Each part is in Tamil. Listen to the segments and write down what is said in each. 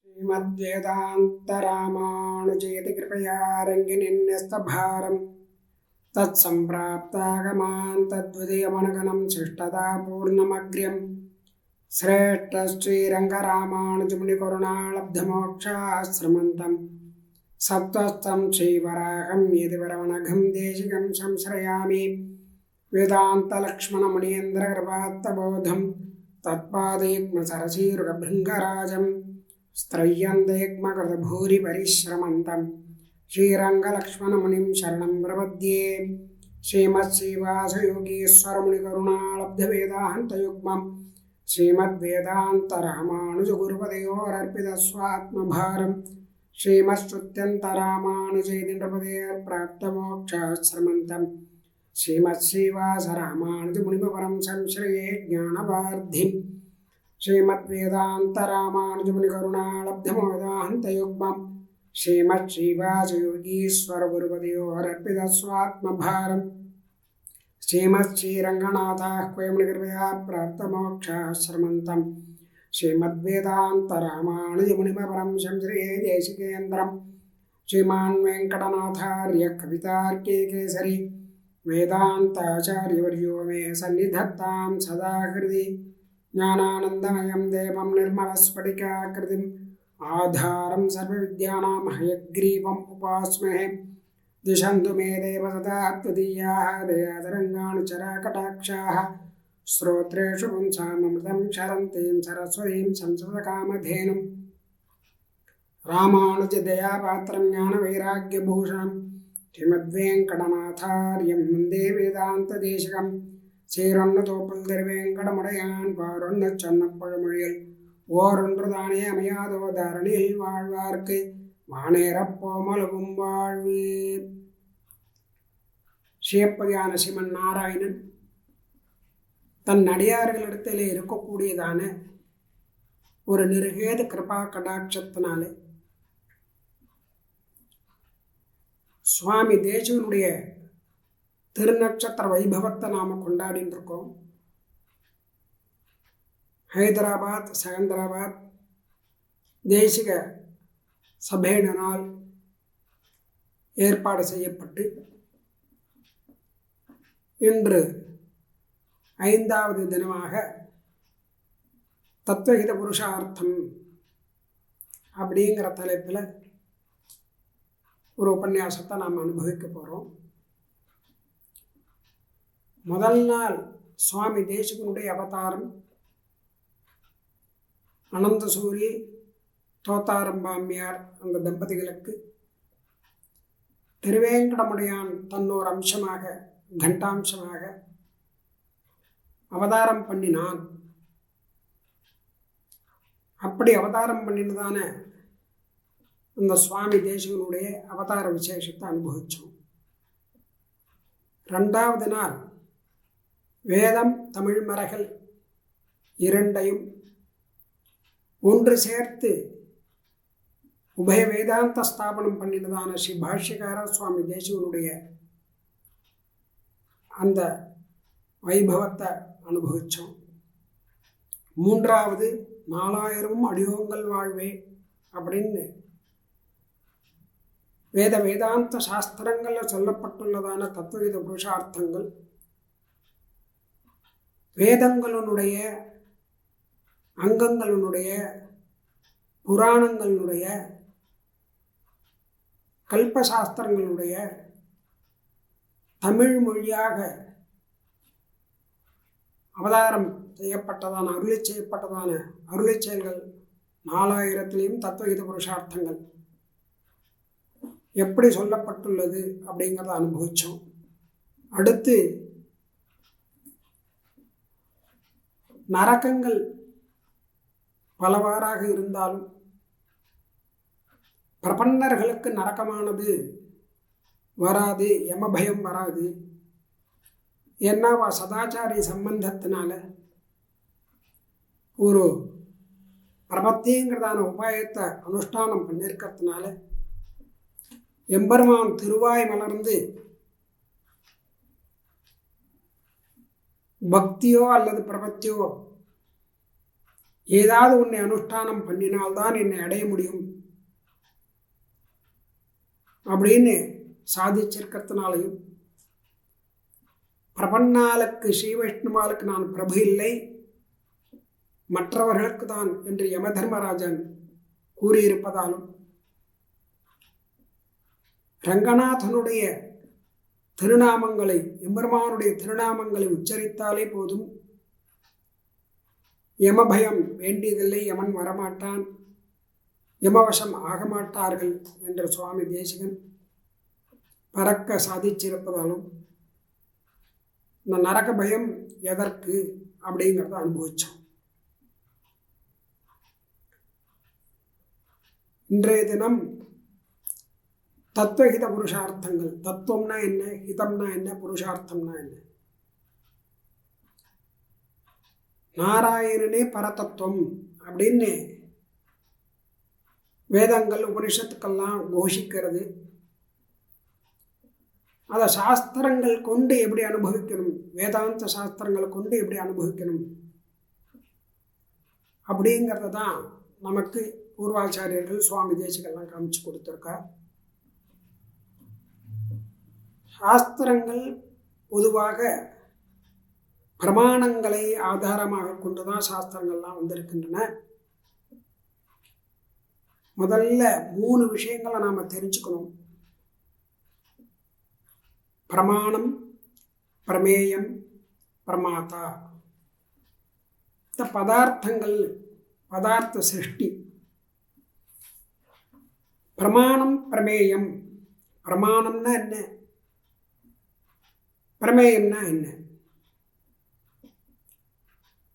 श्रीमद्वेदान्तरामानुजेति कृपया रङ्गिनिन्यस्तभारं तत्सम्प्राप्तागमान् तद्विदयमनगनं शिष्टदा पूर्णमग्र्यं श्रेष्ठश्रीरङ्गरामानुजमुनिकरुणालब्धमोक्षाश्रमन्तं सत्त्वस्तं श्रीवराहं यतिवरमनघं देशिकं संश्रयामि वेदान्तलक्ष्मणमुनीन्द्रकृपात्तबोधं तत्पादैक्मसरसीरुगभृङ्गराजं स्त्रय्यन्तेक्मकृतभूरिपरिश्रमन्तं श्रीरङ्गलक्ष्मणमुनिं शरणं प्रपद्ये। श्रीमत्श्रीवासयोगीश्वरमुनिकरुणालब्धवेदान्तयुग्मं श्रीमद्वेदान्तरामानुजगुरुपदयोरर्पितस्वात्मभारं श्रीमच्छ्रुत्यन्तरामानुजेति नृपदयोर्प्राप्तमोक्षाश्रमन्तं श्रीमत्श्रीवासरामानुजमुनिमपरं संश्रये ज्ञानवार्धिं श्रीमद्वेदान्तरामानुजमुनिकरुणालब्धवेदान्तयुग्मं श्रीमच्छ्रीवासयोगीश्वरगुरुपदयोरर्पितस्वात्मभारं श्रीमच्छ्रीरङ्गनाथाह्वयमुनिकृपया प्राप्तमोक्षाश्रमन्तं श्रीमद्वेदान्तरामानुजमुनिमपरं संश्रये देशिकेन्द्रं श्रीमान् वेङ्कटनाथार्य कवितार्के केसरी वेदान्ताचार्यवर्यो मे सन्निधत्तां सदा हृदि ज्ञानानन्दमयं देवं निर्मलस्फटिकाकृतिम् आधारं सर्वविद्यानां हयग्रीवम् उपास्महे। दिशन्तु मे देव सदा त्वदीयाः दयातरङ्गानुचराकटाक्षाः श्रोत्रेषु पुंसामृतं क्षरन्तीं सरस्वतीं संस्कृतकामधेनुं रामानुजदयापात्रं ज्ञानवैराग्यभूषणं श्रीमद्वेङ्कटनाथार्यं वन्दे वेदान्तदेशिकं சீரொன்னதோப்புள் திருவேங்கடமுடையான் பாரொன்ன சொன்ன பழமொழியில் ஓரொன்றுதானே அமையாதோ தரணியில் வாழ்வார்க்கு வானேறப்போமளவும் வாழ்வு. சிவப்பதியான சிவன் நாராயணன் தன் அடியார்களிடத்திலே இருக்கக்கூடியதான ஒரு நிருகேத கிருபா கடாட்சத்தினாலே சுவாமி தேசிகனுடைய திருநட்சத்திர வைபவத்தை நாம் கொண்டாடின்னு இருக்கோம். ஹைதராபாத் செகந்தராபாத் தேசிக சபையினால் ஏற்பாடு செய்யப்பட்டு இன்று 5வது தினமாக தத்துவஹித புருஷார்த்தம் அப்படிங்கிற தலைப்பில் ஒரு உபன்யாசத்தை நாம் அனுபவிக்க போகிறோம். முதல் நாள் சுவாமி தேசிகனுடைய அவதாரம் அனந்தசூரி தோத்தாரம்பாம்பியார் அந்த தம்பதிகளுக்கு திருவேங்கடமுடையான் தன்னோர் அம்சமாக கண்டாம்சமாக அவதாரம் பண்ணினான். அப்படி அவதாரம் பண்ணினதான அந்த சுவாமி தேசிகனுடைய அவதார விசேஷத்தை அனுபவித்தோம். 2வது நாள் வேதம் தமிழ் மறைகள் இரண்டையும் ஒன்று சேர்த்து உபய வேதாந்த ஸ்தாபனம் பண்ணினதான ஸ்ரீ பாஷ்யகார சுவாமி தேசிகனுடைய அந்த வைபவத்தை அனுபவித்தோம். 3வது 4000 அடியோங்கள் வாழ்வே அப்படின்னு வேதாந்த சாஸ்திரங்களில் சொல்லப்பட்டுள்ளதான தத்துவ புருஷார்த்தங்கள் வேதங்களுடைய அங்கங்களுடைய புராணங்களுடைய கல்பசாஸ்திரங்களுடைய தமிழ் மொழியாக அவதாரம் செய்யப்பட்டதான அருளி செயல்கள் 4000லையும் தத்துவஹித புருஷார்த்தங்கள் எப்படி சொல்லப்பட்டுள்ளது அப்படிங்கிறத அனுபவித்தோம். அடுத்து நரகங்கள் பலவாறாக இருந்தாலும் பிரபன்னர்களுக்கு நரகமானது வராது, யமபயம் வராது. ஏன்னா சதாச்சாரிய சம்பந்தத்தினால ஒரு பிரபத்திங்கிறதான உபாயத்தை அனுஷ்டானம் பண்ணியிருக்கிறதுனால எம்பெருமான் திருவாய் மலர்ந்து பக்தியோ அல்லது பிரபத்தியோ ஏதாவது உன்னை அனுஷ்டானம் பண்ணினால்தான் என்னை அடைய முடியும் அப்படின்னு சாதிச்சிருக்கிறதுனாலையும், பிரபன்னாளுக்கு ஸ்ரீ வைஷ்ணவாளுக்கு நான் பிரபு இல்லை, மற்றவர்களுக்கு தான் என்று யம தர்மராஜன் கூறியிருப்பதாலும், ரங்கநாதனுடைய திருநாமங்களை, எம்பெருமானுடைய திருநாமங்களை உச்சரித்தாலே போதும், யமபயம் வேண்டியதில்லை, யமன் வரமாட்டான், யமவசம் ஆகமாட்டார்கள் என்று சுவாமி தேசிகன் பறக்க சாதிச்சிருப்பதாலும் இந்த நரக பயம் எதற்கு அப்படிங்கிறத அனுபவித்தோம். இன்றைய தினம் தத்துவஹித புருஷார்த்தங்கள். தத்துவம்னா என்ன, ஹிதம்னா என்ன, புருஷார்த்தம்னா என்ன? நாராயணனே பரதத்துவம் அப்படின்னு வேதங்கள் உபனிஷத்துக்கெல்லாம் கோஷிக்கிறது. அதை சாஸ்திரங்கள் கொண்டு எப்படி அனுபவிக்கணும், வேதாந்த சாஸ்திரங்களை கொண்டு எப்படி அனுபவிக்கணும் அப்படிங்கிறத தான் நமக்கு பூர்வாச்சாரியர்கள் சுவாமி தேசிகெல்லாம் காமிச்சு கொடுத்துருக்கா. சாஸ்திரங்கள் பொதுவாக பிரமாணங்களை ஆதாரமாக கொண்டுதான் சாஸ்திரங்கள்லாம் வந்திருக்கின்றன. முதல்ல 3 விஷயங்களை நாம் தெரிஞ்சுக்கணும். பிரமாணம், பிரமேயம், பிரமாதா. இந்த பதார்த்தங்கள், பதார்த்த சிருஷ்டி. பிரமாணம், பிரமேயம். பிரமாணம்னா என்ன, பிரமேயம்னா என்ன?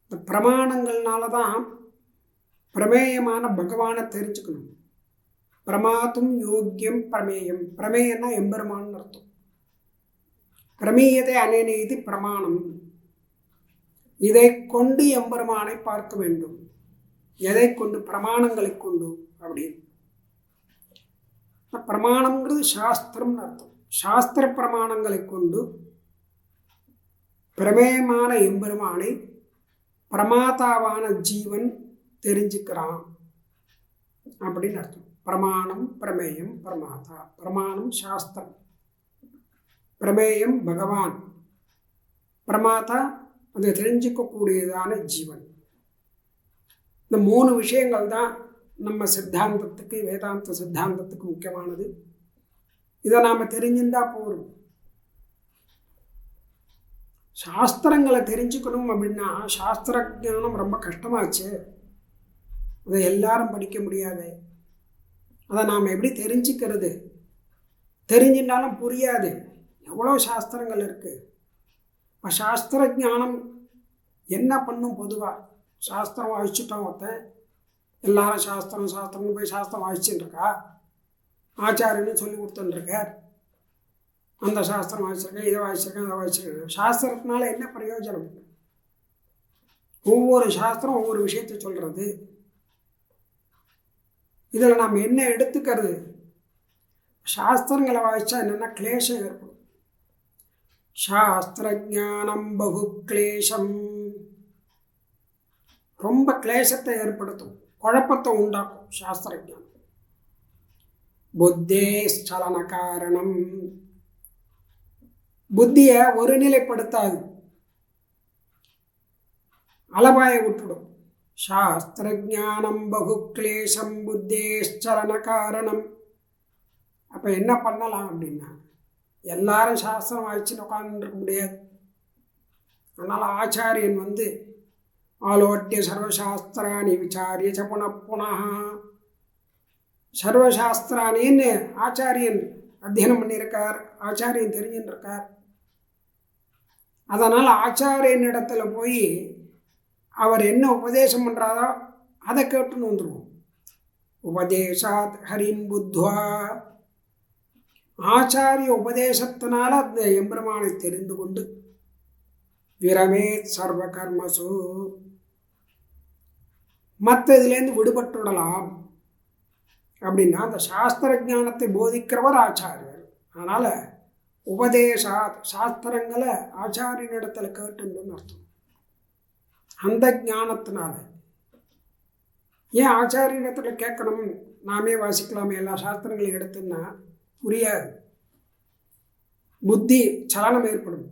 இந்த பிரமாணங்கள்னால தான் பிரமேயமான பகவானை தெரிஞ்சுக்கணும். பிரமாத்தும் யோக்கியம் பிரமேயம். பிரமேயம்னா எம்பெருமான்னு அர்த்தம். பிரமேயத்தை அனேனேதி பிரமாணம். இதை கொண்டு எம்பெருமானை பார்க்க வேண்டும். எதை கொண்டு? பிரமாணங்களை கொண்டு அப்படின்னு. பிரமாணம்ங்கிறது சாஸ்திரம்னு அர்த்தம். சாஸ்திர பிரமாணங்களை கொண்டு பிரமேயமான எம்பெருமானை பிரமாதாவான ஜீவன் தெரிஞ்சுக்கிறான் அப்படின்னு அர்த்தம். பிரமாணம், பிரமேயம், பிரமாதா. பிரமாணம் சாஸ்திரம், பிரமேயம் பகவான், பிரமாதா அதை தெரிஞ்சுக்கக்கூடியதான ஜீவன். இந்த 3 விஷயங்கள் தான் நம்ம சித்தாந்தத்துக்கு, வேதாந்த சித்தாந்தத்துக்கு முக்கியமானது. இதை நாம் தெரிஞ்சுட்டா போதும். சாஸ்திரங்களை தெரிஞ்சுக்கணும் அப்படின்னா சாஸ்திர ஞானம் ரொம்ப கஷ்டமாச்சு. அதை எல்லாரும் படிக்க முடியாது. அதை நாம் எப்படி தெரிஞ்சுக்கிறது? தெரிஞ்சின்றாலும் புரியாது. எவ்வளோ சாஸ்திரங்கள் இருக்குது. இப்போ சாஸ்திர ஞானம் என்ன பண்ணும்? பொதுவாக சாஸ்திரம் வாசிச்சுட்டோம். ஒருத்தன் எல்லாரும் சாஸ்திரம் சாஸ்திரம்னு போய் சாஸ்திரம் வாசிச்சுட்டு இருக்கா. ஆச்சாரியன்னு சொல்லி கொடுத்துட்டுருக்கார். அந்த சாஸ்திரம் வாசிச்சிருக்கேன், இதை வாசிச்சிருக்கேன், அதை வாசிச்சிருக்கேன். சாஸ்திரத்தினால என்ன பிரயோஜனம்? ஒவ்வொரு சாஸ்திரம் ஒவ்வொரு விஷயத்தை சொல்கிறது. இதில் நாம் என்ன எடுத்துக்கிறது? சாஸ்திரங்களை வாசித்தா என்னென்னா கிளேசம் ஏற்படும். சாஸ்திர ஞானம் பகு கிளேசம். ரொம்ப கிளேசத்தை ஏற்படுத்தும், குழப்பத்தை உண்டாக்கும் சாஸ்திர ஞானம். புத்தே ஸ்சலன காரணம். புத்தியை ஒருநிலைப்படுத்தாது, அலபாய விட்டுடும். சாஸ்திர ஞானம் பகு கிளேசம் புத்தேச்சலன காரணம். அப்போ என்ன பண்ணலாம் அப்படின்னா, எல்லாரும் சாஸ்திரம் வாய்ச்சின்னு உட்காந்துருக்க முடியாது. அதனால் ஆச்சாரியன் ஆலோட்டிய சர்வசாஸ்திராணி விசாரிய ச புனః சர்வசாஸ்திரானின்னு ஆச்சாரியன் அத்தியனம் பண்ணியிருக்கார், ஆச்சாரியன் தெரிஞ்சுன்னு இருக்கார். அதனால் ஆச்சாரியனிடத்தில் போய் அவர் என்ன உபதேசம் பண்ணுறாரோ அதை கேட்டுன்னு வந்துடுவோம். உபதேசாத் ஹரிம் புத்வா. ஆச்சாரிய உபதேசத்தினால அந்த எம்பெருமானை தெரிந்து கொண்டு விரமேத் சர்வ கர்மசு, மற்ற இதுலேருந்து விடுபட்டுடலாம் அப்படின்னா அந்த சாஸ்திர ஞானத்தை போதிக்கிறவர் ஆச்சாரியர். அதனால் உபதேசாத், சாஸ்திரங்களை ஆச்சாரியனிடத்தில் கேட்டுன்னு அர்த்தம். அந்த ஞானத்தினால ஏன் ஆச்சாரியத்தில் கேட்கணும், நாமே வாசிக்கலாமே எல்லா சாஸ்திரங்களையும் எடுத்துன்னா புரியாது, புத்தி சலனம் ஏற்படும்.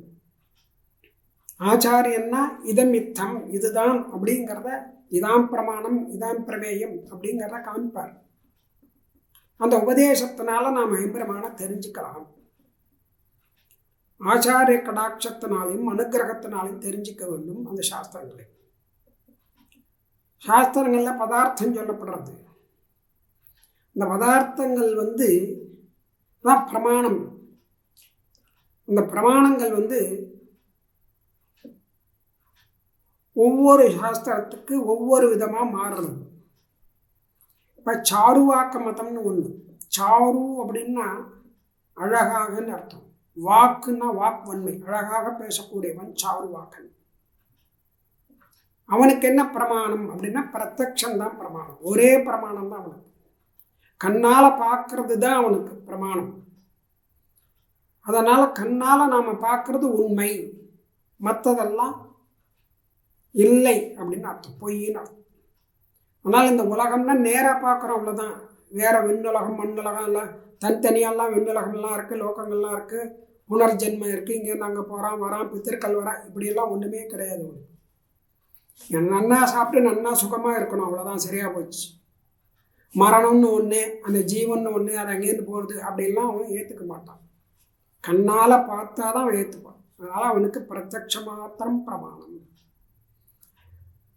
ஆச்சாரியன்னா இதமித்தம், இதுதான் அப்படிங்கிறத, இதாம் பிரமாணம் இதாம் பிரமேயம் அப்படிங்கிறத காமிப்பார். அந்த உபதேசத்தினால நாம் ஐம்பிரமாணம் தெரிஞ்சுக்கலாம். ஆச்சாரிய கடாட்சத்தினாலையும் அனுகிரகத்தினாலையும் தெரிஞ்சிக்க வேண்டும் அந்த சாஸ்திரங்களை. சாஸ்திரங்களில் பதார்த்தம் சொல்லப்படுறது. இந்த பதார்த்தங்கள் தான் பிரமாணம். இந்த பிரமாணங்கள் ஒவ்வொரு சாஸ்திரத்துக்கு ஒவ்வொரு விதமாக மாறுறது. இப்போ சாருவாக்க மதம்னு ஒன்று. சாரு அப்படின்னா அழகாகன்னு அர்த்தம். வாக்குன்னா வாக்வன்மை, அழகாக பேசக்கூடியவன் சாருவாக்கன். அவனுக்கு என்ன பிரமாணம் அப்படின்னா பிரத்யக்ஷந்தான் பிரமாணம். ஒரே பிரமாணம் தான் அவனுக்கு. கண்ணால் பார்க்கறது தான் அவனுக்கு பிரமாணம். அதனால் கண்ணால் நாம் பார்க்கறது உண்மை, மற்றதெல்லாம் இல்லை அப்படின்னு அர்த்தம், பொய்ன்னு அர்த்தம். அதனால் இந்த உலகம்னா நேராக பார்க்குறோம், அவ்வளோதான். வேறு விண்ணுலகம் மண்ணுலகம் எல்லாம் தனித்தனியெல்லாம் விண்ணுலகம்லாம் இருக்குது, லோகங்கள்லாம் இருக்குது, புனர்ஜென்மம் இருக்குது, இங்கே நாங்கள் போகிறோம் வரோம், பித்திருக்கள் வரோம், இப்படியெல்லாம் ஒன்றுமே கிடையாது. நன்னா சாப்பிட்டு நன்னா சுகமாக இருக்கணும், அவ்வளோதான், சரியாக போச்சு. மரணம்னு ஒன்று, அந்த ஜீவன் ஒன்று, அது அங்கேருந்து போகிறது அப்படின்லாம் அவன் ஏற்றுக்க மாட்டான். கண்ணால் பார்த்தா தான் அவன் ஏற்றுப்பான். அதனால் அவனுக்கு பிரத்யக்ஷ மாத்திரம் பிரமாணம்.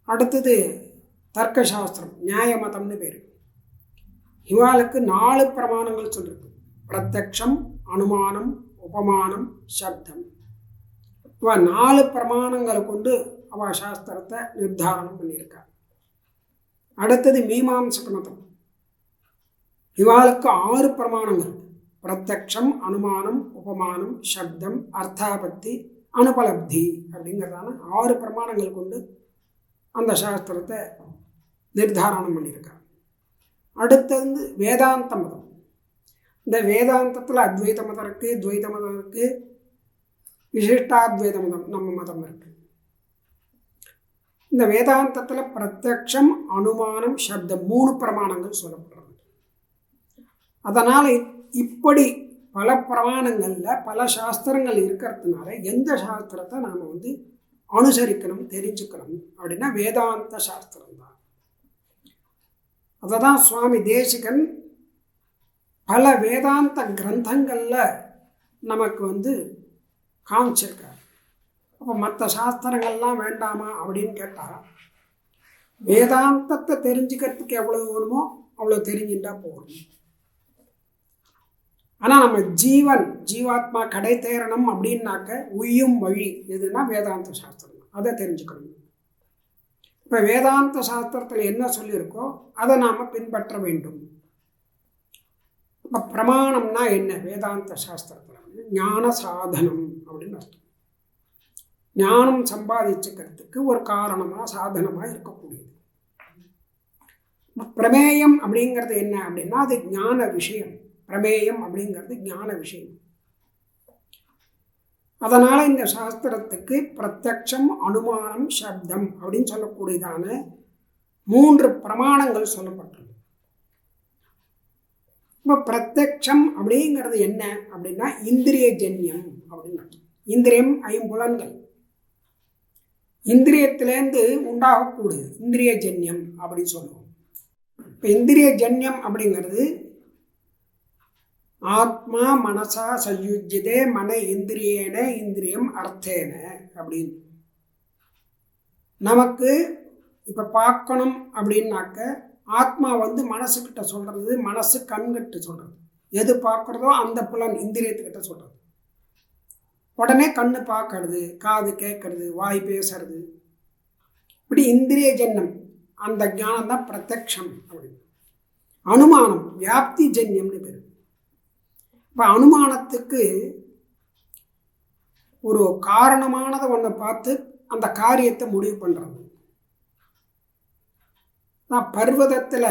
அடுத்தது தர்க்கசாஸ்திரம், நியாய மதம்னு பேர். இவாளுக்கு 4 பிரமாணங்கள் சொல்லிருக்கு. பிரத்யக்ஷம், அனுமானம், உபமானம், சப்தம். இவ 4 பிரமாணங்களை கொண்டு அவள் சாஸ்திரத்தை நிர்தாரணம் பண்ணியிருக்காள். அடுத்தது மீமாம்சக மதம். இவாளுக்கு 6 பிரமாணங்கள். பிரத்யக்ஷம், அனுமானம், உபமானம், சப்தம், அர்த்தாபத்தி, அனுபலப்தி அப்படிங்கிறதான 6 பிரமாணங்கள் கொண்டு அந்த சாஸ்திரத்தை நிர்தாரணம் பண்ணியிருக்காங்க. அடுத்தது வேதாந்த மதம். இந்த வேதாந்தத்தில் அத்வைத மதம் இருக்குது, துவைத மதம் இருக்குது, விசிஷ்டாத்வைத மதம் நம்ம மதம் இருக்குது. இந்த வேதாந்தத்தில் பிரத்யக்ஷம், அனுமானம், சப்தம் 3 பிரமாணங்கள் சொல்லப்படுறது. அதனால் இப்படி பல பிரமாணங்களில் பல சாஸ்திரங்கள் இருக்கிறதுனால எந்த சாஸ்திரத்தை நாம் அனுசரிக்கணும், தெரிஞ்சுக்கணும் அப்படின்னா வேதாந்த சாஸ்திரம் தான். அதை தான் சுவாமி தேசிகன் பல வேதாந்த கிரந்தங்களில் நமக்கு காமிச்சிருக்கார். அப்போ மற்ற சாஸ்திரங்கள்லாம் வேண்டாமா அப்படின்னு கேட்டால், வேதாந்தத்தை தெரிஞ்சுக்கிறதுக்கு எவ்வளோ வேணுமோ அவ்வளோ தெரிஞ்சுட்டா போகணும். ஆனால் நம்ம ஜீவாத்மா கடை தேரணும் அப்படின்னாக்க உய்யும் வழி எதுனா வேதாந்த சாஸ்திரம் தான். அதை தெரிஞ்சுக்கணும். இப்போ வேதாந்த சாஸ்திரத்தில் என்ன சொல்லியிருக்கோ அதை நாம் பின்பற்ற வேண்டும். இப்போ பிரமாணம்னா என்ன? வேதாந்த சாஸ்திரத்தில் ஞான சாதனம் அப்படின்னு அர்த்தம். ஞானம் சம்பாதிச்சுக்கிறதுக்கு ஒரு காரணமாக சாதனமாக இருக்கக்கூடியது. பிரமேயம் அப்படிங்கிறது என்ன அப்படின்னா அது ஞான விஷயம். பிரமேயம் அப்படிங்கிறது ஞான விஷயம். அதனால் இந்த சாஸ்திரத்துக்கு பிரத்யக்ஷம், அனுமானம், சப்தம் அப்படின்னு சொல்லக்கூடியதான 3 பிரமாணங்கள் சொல்லப்பட்டது. இப்போ பிரத்யக்ஷம் அப்படிங்கிறது என்ன அப்படின்னா இந்திரிய ஜன்யம் அப்படின்னு. இந்திரியம் 5 புலன்கள். இந்திரியத்திலேருந்து உண்டாகக்கூடியது இந்திரிய ஜன்யம் அப்படின்னு சொல்லுவோம். இப்போ இந்திரிய ஜன்யம் அப்படிங்கிறது ஆத்மா மனசா சயுஜ்யதே மன இந்திரியேன இந்திரியம் அர்த்தேன அப்படின்னு. நமக்கு இப்போ பார்க்கணும் அப்படின்னாக்க ஆத்மா மனசுக்கிட்ட சொல்கிறது, மனசு கண்கிட்ட சொல்கிறது. எது பார்க்குறதோ அந்த புலன் இந்திரியத்துக்கிட்ட சொல்கிறது. உடனே கண்ணு பார்க்கறது, காது கேட்கறது, வாய் பேசுறது, இப்படி இந்திரிய ஜன்யம். அந்த ஞானம் தான் பிரத்யக்ஷம் அப்படின்னு. அனுமானம் வியாப்தி ஜன்யம்னு பேர். இப்போ அனுமானத்துக்கு ஒரு காரணமானதை ஒன்றை பார்த்து அந்த காரியத்தை முடிவு பண்ணுறது. நான் பர்வதத்தில்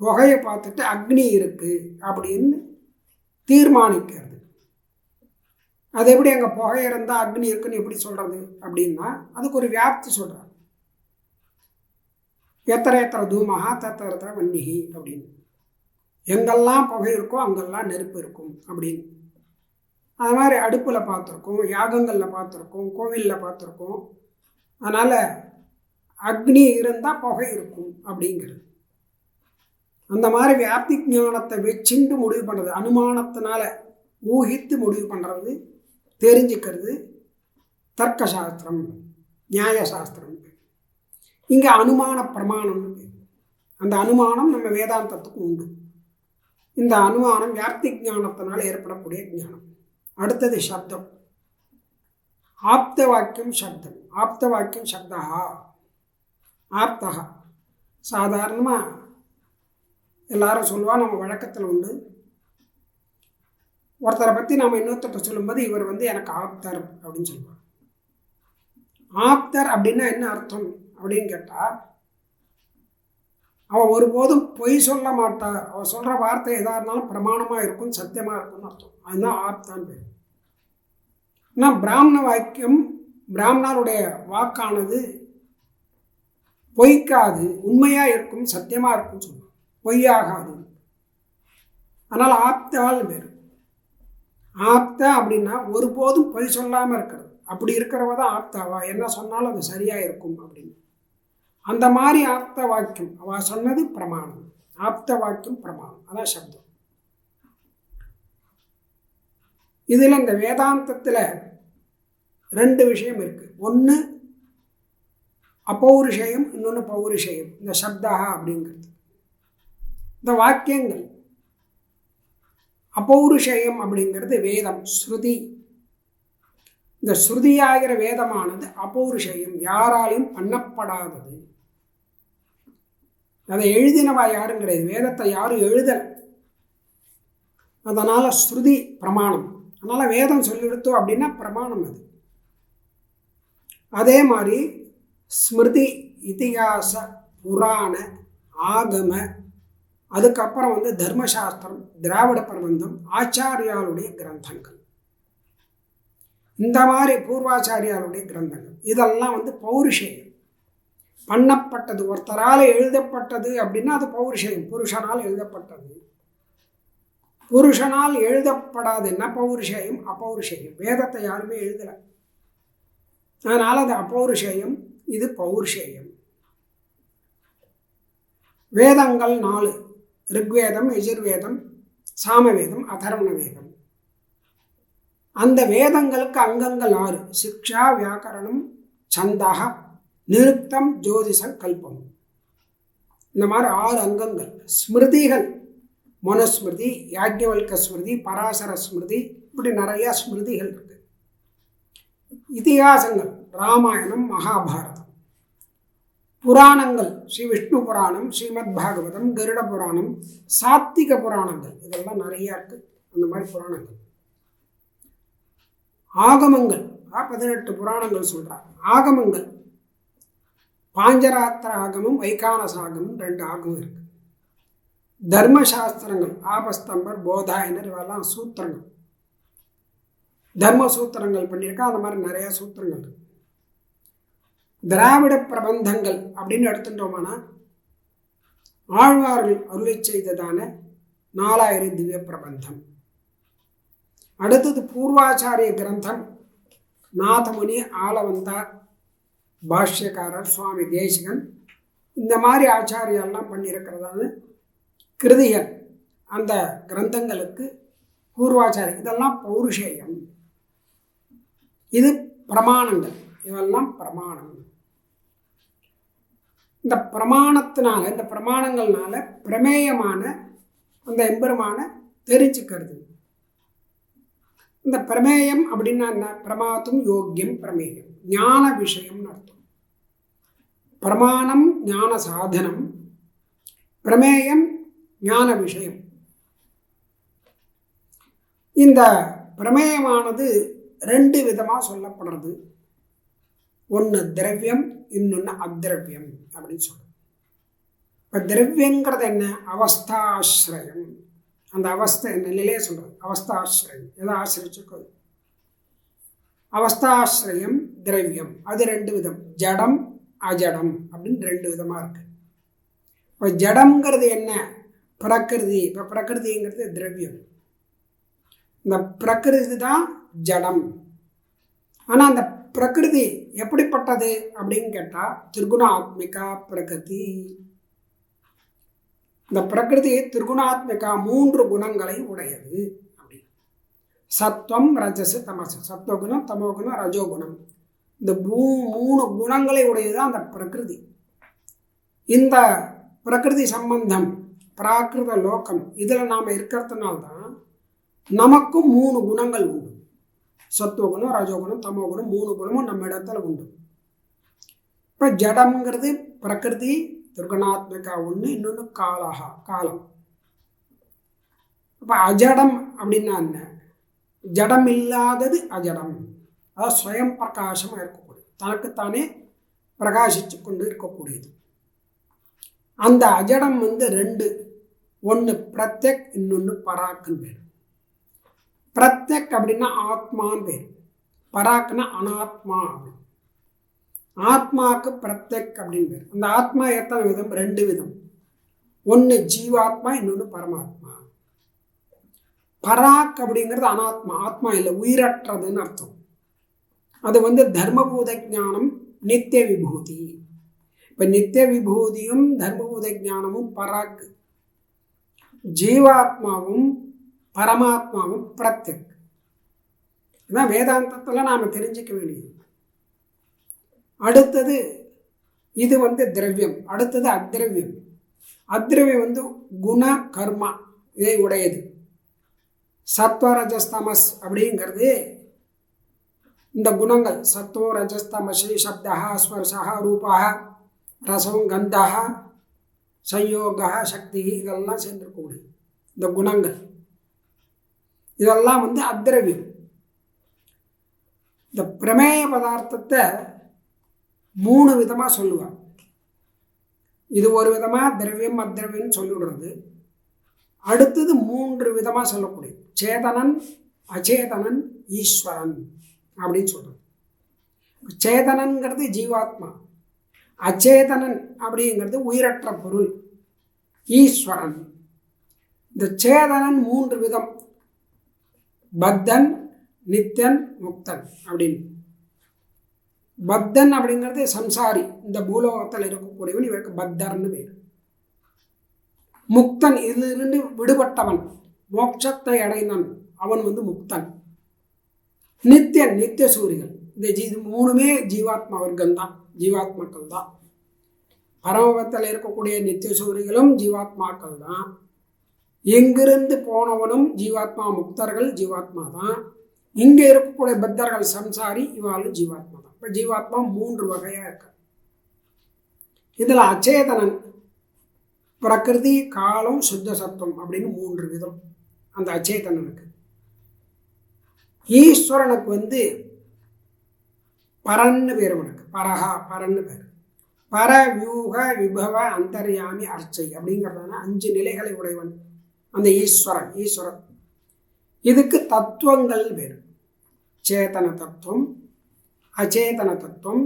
புகையை பார்த்துட்டு அக்னி இருக்குது அப்படின்னு தீர்மானிக்கிறது. அது எப்படி அங்கே புகை இருந்தால் அக்னி இருக்குன்னு எப்படி சொல்கிறது அப்படின்னா அதுக்கு ஒரு வியாப்தி சொல்கிறார். எத்தனை எத்தனை தூமகா தத்திர எத்தனை வன்னிகி அப்படின்னு. எங்கெல்லாம் புகை இருக்கோ அங்கெல்லாம் நெருப்பு இருக்கும் அப்படின்னு. அது மாதிரி அடுப்பில் பார்த்துருக்கோம், யாகங்களில் பார்த்துருக்கோம், கோவிலில் பார்த்துருக்கோம். அதனால் அக்னி இருந்தால் புகை இருக்கும் அப்படிங்கிறது. அந்த மாதிரி வியாப்தி ஞானத்தை வச்சுட்டு முடிவு பண்ணுறது, அனுமானத்தினால ஊகித்து முடிவு பண்ணுறது, தெரிஞ்சுக்கிறது தர்க்க சாஸ்திரம், நியாயசாஸ்திரம். இங்கே அனுமான பிரமாணம்னு பேர். அந்த அனுமானம் நம்ம வேதாந்தத்துக்கு உண்டு. இந்த அனுமானம் வியாப்தி ஞானத்தினால் ஏற்படக்கூடிய ஞானம். அடுத்தது சப்தம். ஆப்த வாக்கியம் சப்தம். ஆப்த வாக்கியம் சப்தா. ஆப்தகா சாதாரணமாக எல்லாரும் சொல்லுவா, நம்ம வழக்கத்தில் உண்டு. ஒருத்தரை பற்றி நம்ம இன்னொருத்தர் சொல்லும்போது இவர் எனக்கு ஆப்தர் அப்படின்னு சொல்லுவார். ஆப்தர் அப்படின்னா என்ன அர்த்தம் அப்படின்னு கேட்டால், அவன் ஒருபோதும் பொய் சொல்ல மாட்டார். அவன் சொல்கிற வார்த்தை எதாக இருந்தாலும் பிரமாணமாக இருக்கும், சத்தியமாக இருக்கும்னு அர்த்தம். அதுதான் ஆப்தான் பேர். ஆனால் பிராமண வாக்கியம், பிராமணருடைய வாக்கானது பொய்க்காது, உண்மையாக இருக்கும், சத்தியமாக இருக்கும்னு சொல்லுவான், பொய்யாகாது. அதனால் ஆப்தால் பேர். ஆப்த அப்படின்னா ஒருபோதும் பொய் சொல்லாமல் இருக்கிறது. அப்படி இருக்கிறவ தான் ஆப்தாவா, என்ன சொன்னாலும் அது சரியாக இருக்கும் அப்படின்னு. அந்த மாதிரி ஆப்த வாக்கியம் அவள் சொன்னது பிரமாணம். ஆப்த வாக்கியம் பிரமாணம், அதான் சப்தம். இதில் இந்த வேதாந்தத்தில் ரெண்டு விஷயம் இருக்குது. ஒன்று அப்பௌருஷயம், இன்னொன்று பௌருஷயம். இந்த சப்தா அப்படிங்கிறது இந்த வாக்கியங்கள். அப்பௌருஷயம் அப்படிங்கிறது வேதம், ஸ்ருதி. இந்த ஸ்ருதியாகிற வேதமானது அப்பௌருஷயம், யாராலையும் பண்ணப்படாதது. அதை எழுதினவா யாரும் கிடையாது, வேதத்தை யாரும் எழுதலை. அதனால் ஸ்ருதி பிரமாணம். அதனால் வேதம் சொல்லிடுத்தோம் அப்படின்னா பிரமாணம் அது. அதே மாதிரி ஸ்மிருதி, இதிகாச, புராண, ஆகம, அதுக்கப்புறம் தர்மசாஸ்திரம், திராவிட பிரபந்தம், ஆச்சாரியாளுடைய கிரந்தங்கள். இந்த மாதிரி பூர்வாச்சாரியாளுடைய கிரந்தங்கள் இதெல்லாம் பௌருஷயம், பண்ணப்பட்டது, ஒருத்தரால் எழுதப்பட்டது அப்படின்னா அது பௌருஷயம், புருஷனால் எழுதப்பட்டது. புருஷனால் எழுதப்படாதுன்னா பௌருஷயம், அப்பௌருஷயம். வேதத்தை யாருமே எழுதலை, அதனால் அது அப்பௌருஷயம், இது பௌருஷயம். வேதங்கள் 4: ரிக்வேதம், யஜுர்வேதம், சாமவேதம், அதர்வண வேதம். அந்த வேதங்களுக்கு அங்கங்கள் 6: சிக்ஷா, வியாக்கரணம், சந்தக, நிருக்தம், ஜோதிஷம், கல்பம். இந்த மாதிரி 6 அங்கங்கள். ஸ்மிருதிகள், மனுஸ்மிருதி, யாக்ஞவல்க ஸ்மிருதி, பராசர ஸ்மிருதி, இப்படி நிறையா ஸ்மிருதிகள் இருக்கு. இதிகாசங்கள் ராமாயணம், மகாபாரதம். புராணங்கள் ஸ்ரீ விஷ்ணு புராணம், ஸ்ரீமத் பாகவதம், கருட புராணம், சாத்திக புராணங்கள், இதெல்லாம் நிறையா இருக்குது. அந்த மாதிரி புராணங்கள். ஆகமங்கள் 18 புராணங்கள் சொல்கிறாங்க. ஆகமங்கள் பாஞ்சராத்திர ஆகமம், வைகானச ஆகமம், 2 ஆகமம் இருக்குது. தர்மசாஸ்திரங்கள் ஆபஸ்தம்பர், போதாயனர், இவெல்லாம் சூத்திரங்கள், தர்ம சூத்திரங்கள் பண்ணியிருக்கா. அந்த மாதிரி நிறையா சூத்திரங்கள் இருக்கு. திராவிட பிரபந்தங்கள் அப்படின்னு எடுத்துட்டோம்னா ஆழ்வார்கள் அருளை செய்ததான 4000 திவ்ய பிரபந்தம். அடுத்தது பூர்வாச்சாரிய கிரந்தம், நாதமுனி, ஆளவந்தார், பாஷ்யக்காரர், சுவாமி தேசிகன், இந்த மாதிரி ஆச்சாரியெல்லாம் பண்ணியிருக்கிறதான கிருதிகள். அந்த கிரந்தங்களுக்கு பூர்வாச்சாரியம். இதெல்லாம் பௌருஷேயம். இது பிரமாணங்கள், இவெல்லாம் பிரமாணம். இந்த பிரமாணத்தினால, இந்த பிரமாணங்கள்னால பிரமேயமான அந்த எம்பெருமான தெரிஞ்சுக்கிறது. இந்த பிரமேயம் அப்படின்னா என்ன? பிரமாத்தும் யோக்கியம் பிரமேயம், ஞான விஷயம்னு அர்த்தம். பிரமாணம் ஞான சாதனம், பிரமேயம் ஞான விஷயம். இந்த பிரமேயமானது 2 விதமாக சொல்லப்படுறது. ஒன்று திரவியம், இன்னொன்று அத்திரவியம் அப்படின்னு சொல்கிறோம். இப்போ திரவியங்கிறது என்ன? அவஸ்தாசிரயம். அந்த அவஸ்தை என்ன நிலையே சொல்கிறது, அவஸ்தாசிரயம். எதை ஆசிரிச்சுக்கோ, அவஸ்தாசிரயம், திரவியம். அது 2 விதம், ஜடம் அஜடம் அப்படின்னு 2 விதமாக இருக்குது. இப்போ ஜடம்ங்கிறது என்ன? பிரகிருதி. இப்போ பிரகிருதிங்கிறது திரவியம். இந்த பிரகிருதி தான் ஜடம். ஆனால் அந்த பிரகிருதி எப்படிப்பட்டது அப்படின்னு கேட்டால் திரிகுணாத்மிகா பிரகிருதி. இந்த பிரகிருதி திரிகுணாத்மிகா 3 குணங்களை உடையது. அப்படி சத்வம் ரஜசு தமசு, சத்வகுணம் தமோகுணம் ரஜோகுணம், இந்த 3 குணங்களை உடையதுதான் அந்த பிரகிருதி. இந்த பிரகிருதி சம்பந்தம் பிராகிருத லோகம் இதில் நாம் இருக்கிறதுனால்தான் நமக்கும் 3 குணங்கள் உண்டு. சத்துவகுணம் ரஜோகுணம் தமோகுணம் 3 குணமும் நம்ம இடத்துல உண்டு. இப்போ ஜடம்ங்கிறது பிரகிருதி திரிகுணாத்மிகா ஒன்று, இன்னொன்று காலம். இப்போ அஜடம் அப்படின்னா என்ன? ஜடம் இல்லாதது அஜடம். அதாவது ஸ்வயம் பிரகாசமாக இருக்கக்கூடியது, தனக்குத்தானே பிரகாசித்து கொண்டு இருக்கக்கூடியது. அந்த அஜடம் 2, ஒன்று பிரத்யக், இன்னொன்று பராக்குன்னு பேர். பிரத்யக் அப்படின்னா ஆத்மான்னு பேர், பராக்குன்னா அனாத்மா. ஆத்மாவுக்கு பிரத்யக் அப்படின்னு பேர். அந்த ஆத்மா எத்தனை விதம்? 2 விதம். ஒன்று ஜீவாத்மா, இன்னொன்று பரமாத்மா. பராக் அப்படிங்கிறது அனாத்மா, ஆத்மா இல்லை, உயிரற்றதுன்னு அர்த்தம். அது தர்மபூத ஞானம், நித்திய விபூதி. இப்போ நித்திய விபூதியும் தர்மபூத ஞானமும் பராக்கு, ஜீவாத்மாவும் பரமாத்மாவும் பிரத்யக். இதுதான் வேதாந்தத்தில் நாம் தெரிஞ்சிக்க வேண்டியது. அடுத்தது இது திரவியம். அடுத்தது அத்ரவியம். அத்ரவியம் குண கர்மா இதை உடையது. சத்வரஜஸ்தமஸ் அப்படிங்கிறது இந்த குணங்கள் சத்வோ ரஜஸ்தமசி சப்தா ஸ்பர்ஷா ரூபா ரசம் கந்தா சயோகா சக்தி இதெல்லாம் சேர்ந்துருக்கக்கூடியது இந்த குணங்கள். இதெல்லாம் அத்ரவியம். இந்த பிரமேய பதார்த்தத்தை 3 விதமாக சொல்லுவாங்க. இது ஒரு விதமாக திரவியம் அத்ரவியம் சொல்லிவிடுறது. அடுத்தது 3 விதமாக சொல்லக்கூடியது சேதனன், அச்சேதனன், ஈஸ்வரன் அப்படின்னு சொல்கிறது. சேதனன்கிறது ஜீவாத்மா, அச்சேதனன் அப்படிங்கிறது உயிரற்ற பொருள், ஈஸ்வரன். இந்த சேதனன் 3 விதம், பத்தன், நித்தியன், முக்தன் அப்படின்னு. பத்தன் அப்படிங்கிறது சம்சாரி, இந்த பூலோகத்தில் இருக்கக்கூடியவன், இவருக்கு பத்தர்னு பேர். முக்தன் இதிலிருந்து விடுபட்டவன், மோட்சத்தை அடைந்தான், அவன் முக்தன். நித்தியன், நித்திய சூரிகள். இந்த 3மே ஜீவாத்மா வர்க்கம்தான், ஜீவாத்மாக்கள் தான். பரமபத்தில் இருக்கக்கூடிய நித்திய சூரிகளும் ஜீவாத்மாக்கள் தான். எங்கிருந்து போனவனும் ஜீவாத்மா, முக்தர்கள் ஜீவாத்மா தான். இங்கே இருக்கக்கூடிய பத்தர்கள் சம்சாரி, இவாளும் ஜீவாத்மா தான். இப்போ ஜீவாத்மா 3 வகையாக இருக்கு. இதில் அச்சேதனன் பிரகிருதி, காலம், சுத்த சத்துவம் அப்படின்னு 3 விதம் அந்த அச்சேதனனுக்கு. ஈஸ்வரனுக்கு பரன்னு பேர். அவனுக்கு பரஹா, பரன்னு பேர். பர, வியூக, விபவ, அந்தர்யாமி, அர்ச்சை அப்படிங்கிறதான 5 நிலைகளை உடையவன் அந்த ஈஸ்வரன். ஈஸ்வரன் இதுக்கு தத்துவங்கள் பேர். சேதன தத்துவம், அச்சேதன தத்துவம்,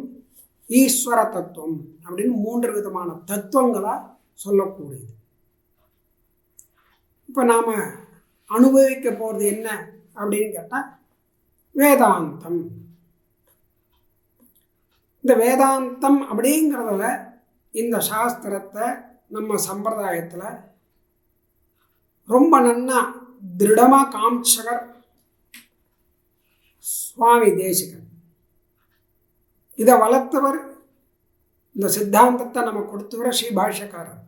ஈஸ்வர தத்துவம் அப்படின்னு 3 விதமான தத்துவங்களாக சொல்லக்கூடியது. இப்போ நாம் அனுபவிக்க போகிறது என்ன அப்படின்னு கேட்டால் வேதாந்தம். இந்த வேதாந்தம் அப்படிங்கிறதுல இந்த சாஸ்திரத்தை நம்ம சம்பிரதாயத்தில் ரொம்ப நன்னா திருடமாக காமிச்சவர் சுவாமி தேசிகன். இதை வளர்த்தவர், இந்த சித்தாந்தத்தை நம்ம கொடுத்தவர் ஸ்ரீபாஷ்யக்காரர்.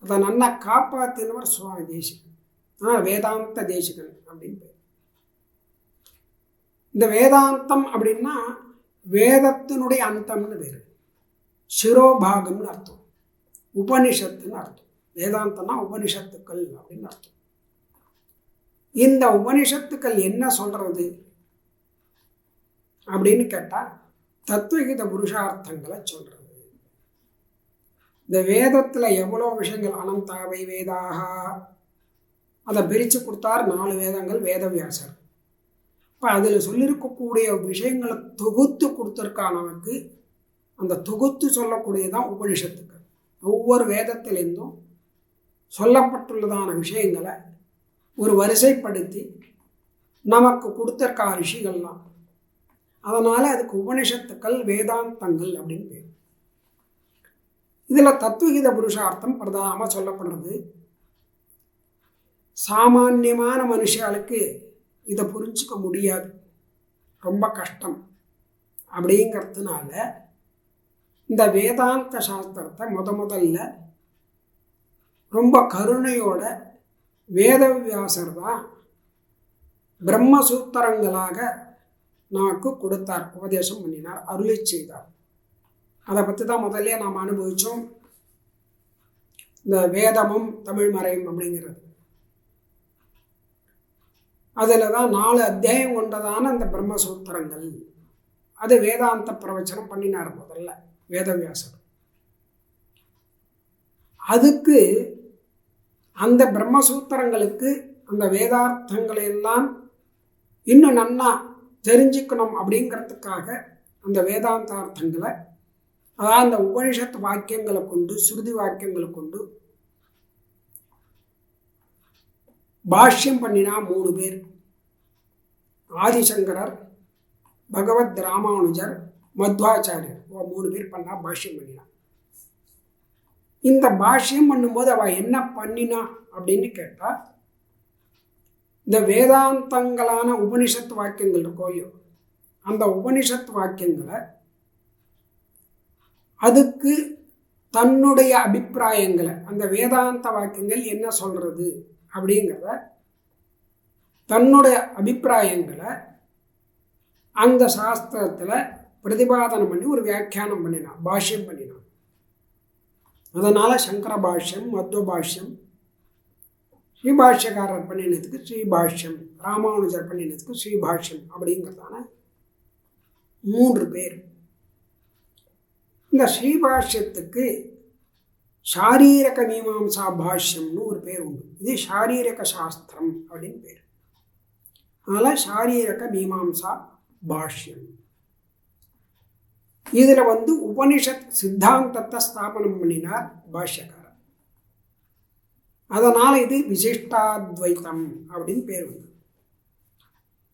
அதை நன்னா காப்பாற்றினவர் சுவாமி தேசிகன். ஆனால் வேதாந்த தேசிகன் அப்படின்னு பேர். இந்த வேதாந்தம் அப்படின்னா வேதத்தினுடைய அந்தம்னு பேர், சிரோபாகம்னு அர்த்தம், உபனிஷத்துன்னு அர்த்தம். வேதாந்தம்னா உபனிஷத்துக்கள் அப்படின்னு அர்த்தம். இந்த உபனிஷத்துக்கள் என்ன சொல்றது அப்படின்னு கேட்டால் தத்துவகீத புருஷார்த்தங்களை சொல்றது. இந்த வேதத்தில் எவ்வளோ விஷயங்கள், அனந்தாவை வேதாக, அதை பிரித்து கொடுத்தார் 4 வேதங்கள் வேதவியாசர். இப்போ அதில் சொல்லியிருக்கக்கூடிய விஷயங்களை தொகுத்து கொடுத்துருக்கா நமக்கு. அந்த தொகுத்து சொல்லக்கூடியதான் உபனிஷத்துக்கள். ஒவ்வொரு வேதத்திலிருந்தும் சொல்லப்பட்டுள்ளதான விஷயங்களை ஒரு வரிசைப்படுத்தி நமக்கு கொடுத்துருக்கா ரிஷிகள்லாம். அதனால் அதுக்கு உபனிஷத்துக்கள், வேதாந்தங்கள் அப்படின்னு பேர். இதில் தத்துவகீத புருஷார்த்தம் பிரதானமாக சொல்லப்படுறது. சாமானியமான மனுஷாளுக்கு இதை புரிஞ்சிக்க முடியாது, ரொம்ப கஷ்டம். அப்படிங்கிறதுனால இந்த வேதாந்த சாஸ்திரத்தை முதல்ல ரொம்ப கருணையோட வேதவியாசர் தான் பிரம்மசூத்திரங்களாக நமக்கு கொடுத்தார், உபதேசம் பண்ணினார், அருளி செய்தார். அதை பற்றி தான் முதல்ல நாம் அனுபவித்தோம். இந்த வேதமும் தமிழ் மறையும் அப்படிங்கிறது. அதில் தான் 4 அத்தியாயம் கொண்டதான அந்த பிரம்மசூத்திரங்கள். அது வேதாந்த பிரவச்சனம் பண்ணினார் முதல்ல வேதவியாசர். அதுக்கு அந்த பிரம்மசூத்திரங்களுக்கு அந்த வேதார்த்தங்களை எல்லாம் இன்னும் நன்னா தெரிஞ்சுக்கணும் அப்படிங்கிறதுக்காக அந்த வேதாந்தார்த்தங்களை, அதாவது அந்த உபனிஷத்து வாக்கியங்களை கொண்டு, ஸ்ருதி வாக்கியங்களை கொண்டு பாஷ்யம் பண்ணினா 3 பேர். ஆதிசங்கரர், பகவத் ராமானுஜர், மத்வாச்சாரியர், 3 பேர் பண்ணா பாஷ்யம் பண்ணினா. இந்த பாஷ்யம் பண்ணும்போது அவள் என்ன பண்ணினா அப்படின்னு கேட்டால், இந்த வேதாந்தங்களான உபனிஷத்து வாக்கியங்கள் இருக்கோயோ, அந்த உபனிஷத்து வாக்கியங்களை அதுக்கு தன்னுடைய அபிப்பிராயங்களை, அந்த வேதாந்த வாக்கியங்கள் என்ன சொல்கிறது அப்படிங்கிறத தன்னுடைய அபிப்பிராயங்களை அந்த சாஸ்திரத்தில் பிரதிபாதனம் பண்ணி ஒரு வியாக்கியானம் பண்ணினான், பாஷ்யம் பண்ணினான். அதனால் சங்கர பாஷ்யம், மத்வ பாஷ்யம், ஸ்ரீபாஷ்யக்காரர் பண்ணினதுக்கு ஸ்ரீபாஷ்யம், ராமானுஜர் பண்ணினதுக்கு ஸ்ரீபாஷ்யம் அப்படிங்கிறதான 3 பேர். இந்த ஸ்ரீபாஷ்யத்துக்கு ஷாரீரக மீமாம்சா பாஷ்யம்னு ஒரு பேர் உண்டு. இது ஷாரீரக சாஸ்திரம் அப்படின்னு பேர். அதனால் ஷாரீரக மீமாம்சா பாஷ்யம். இதில் உபனிஷத் சித்தாந்தத்தை ஸ்தாபனம் பண்ணினார் பாஷ்யக்காரர். அதனால் இது விசிஷ்டாத்வைத்தம் அப்படின்னு பேர் உண்டு.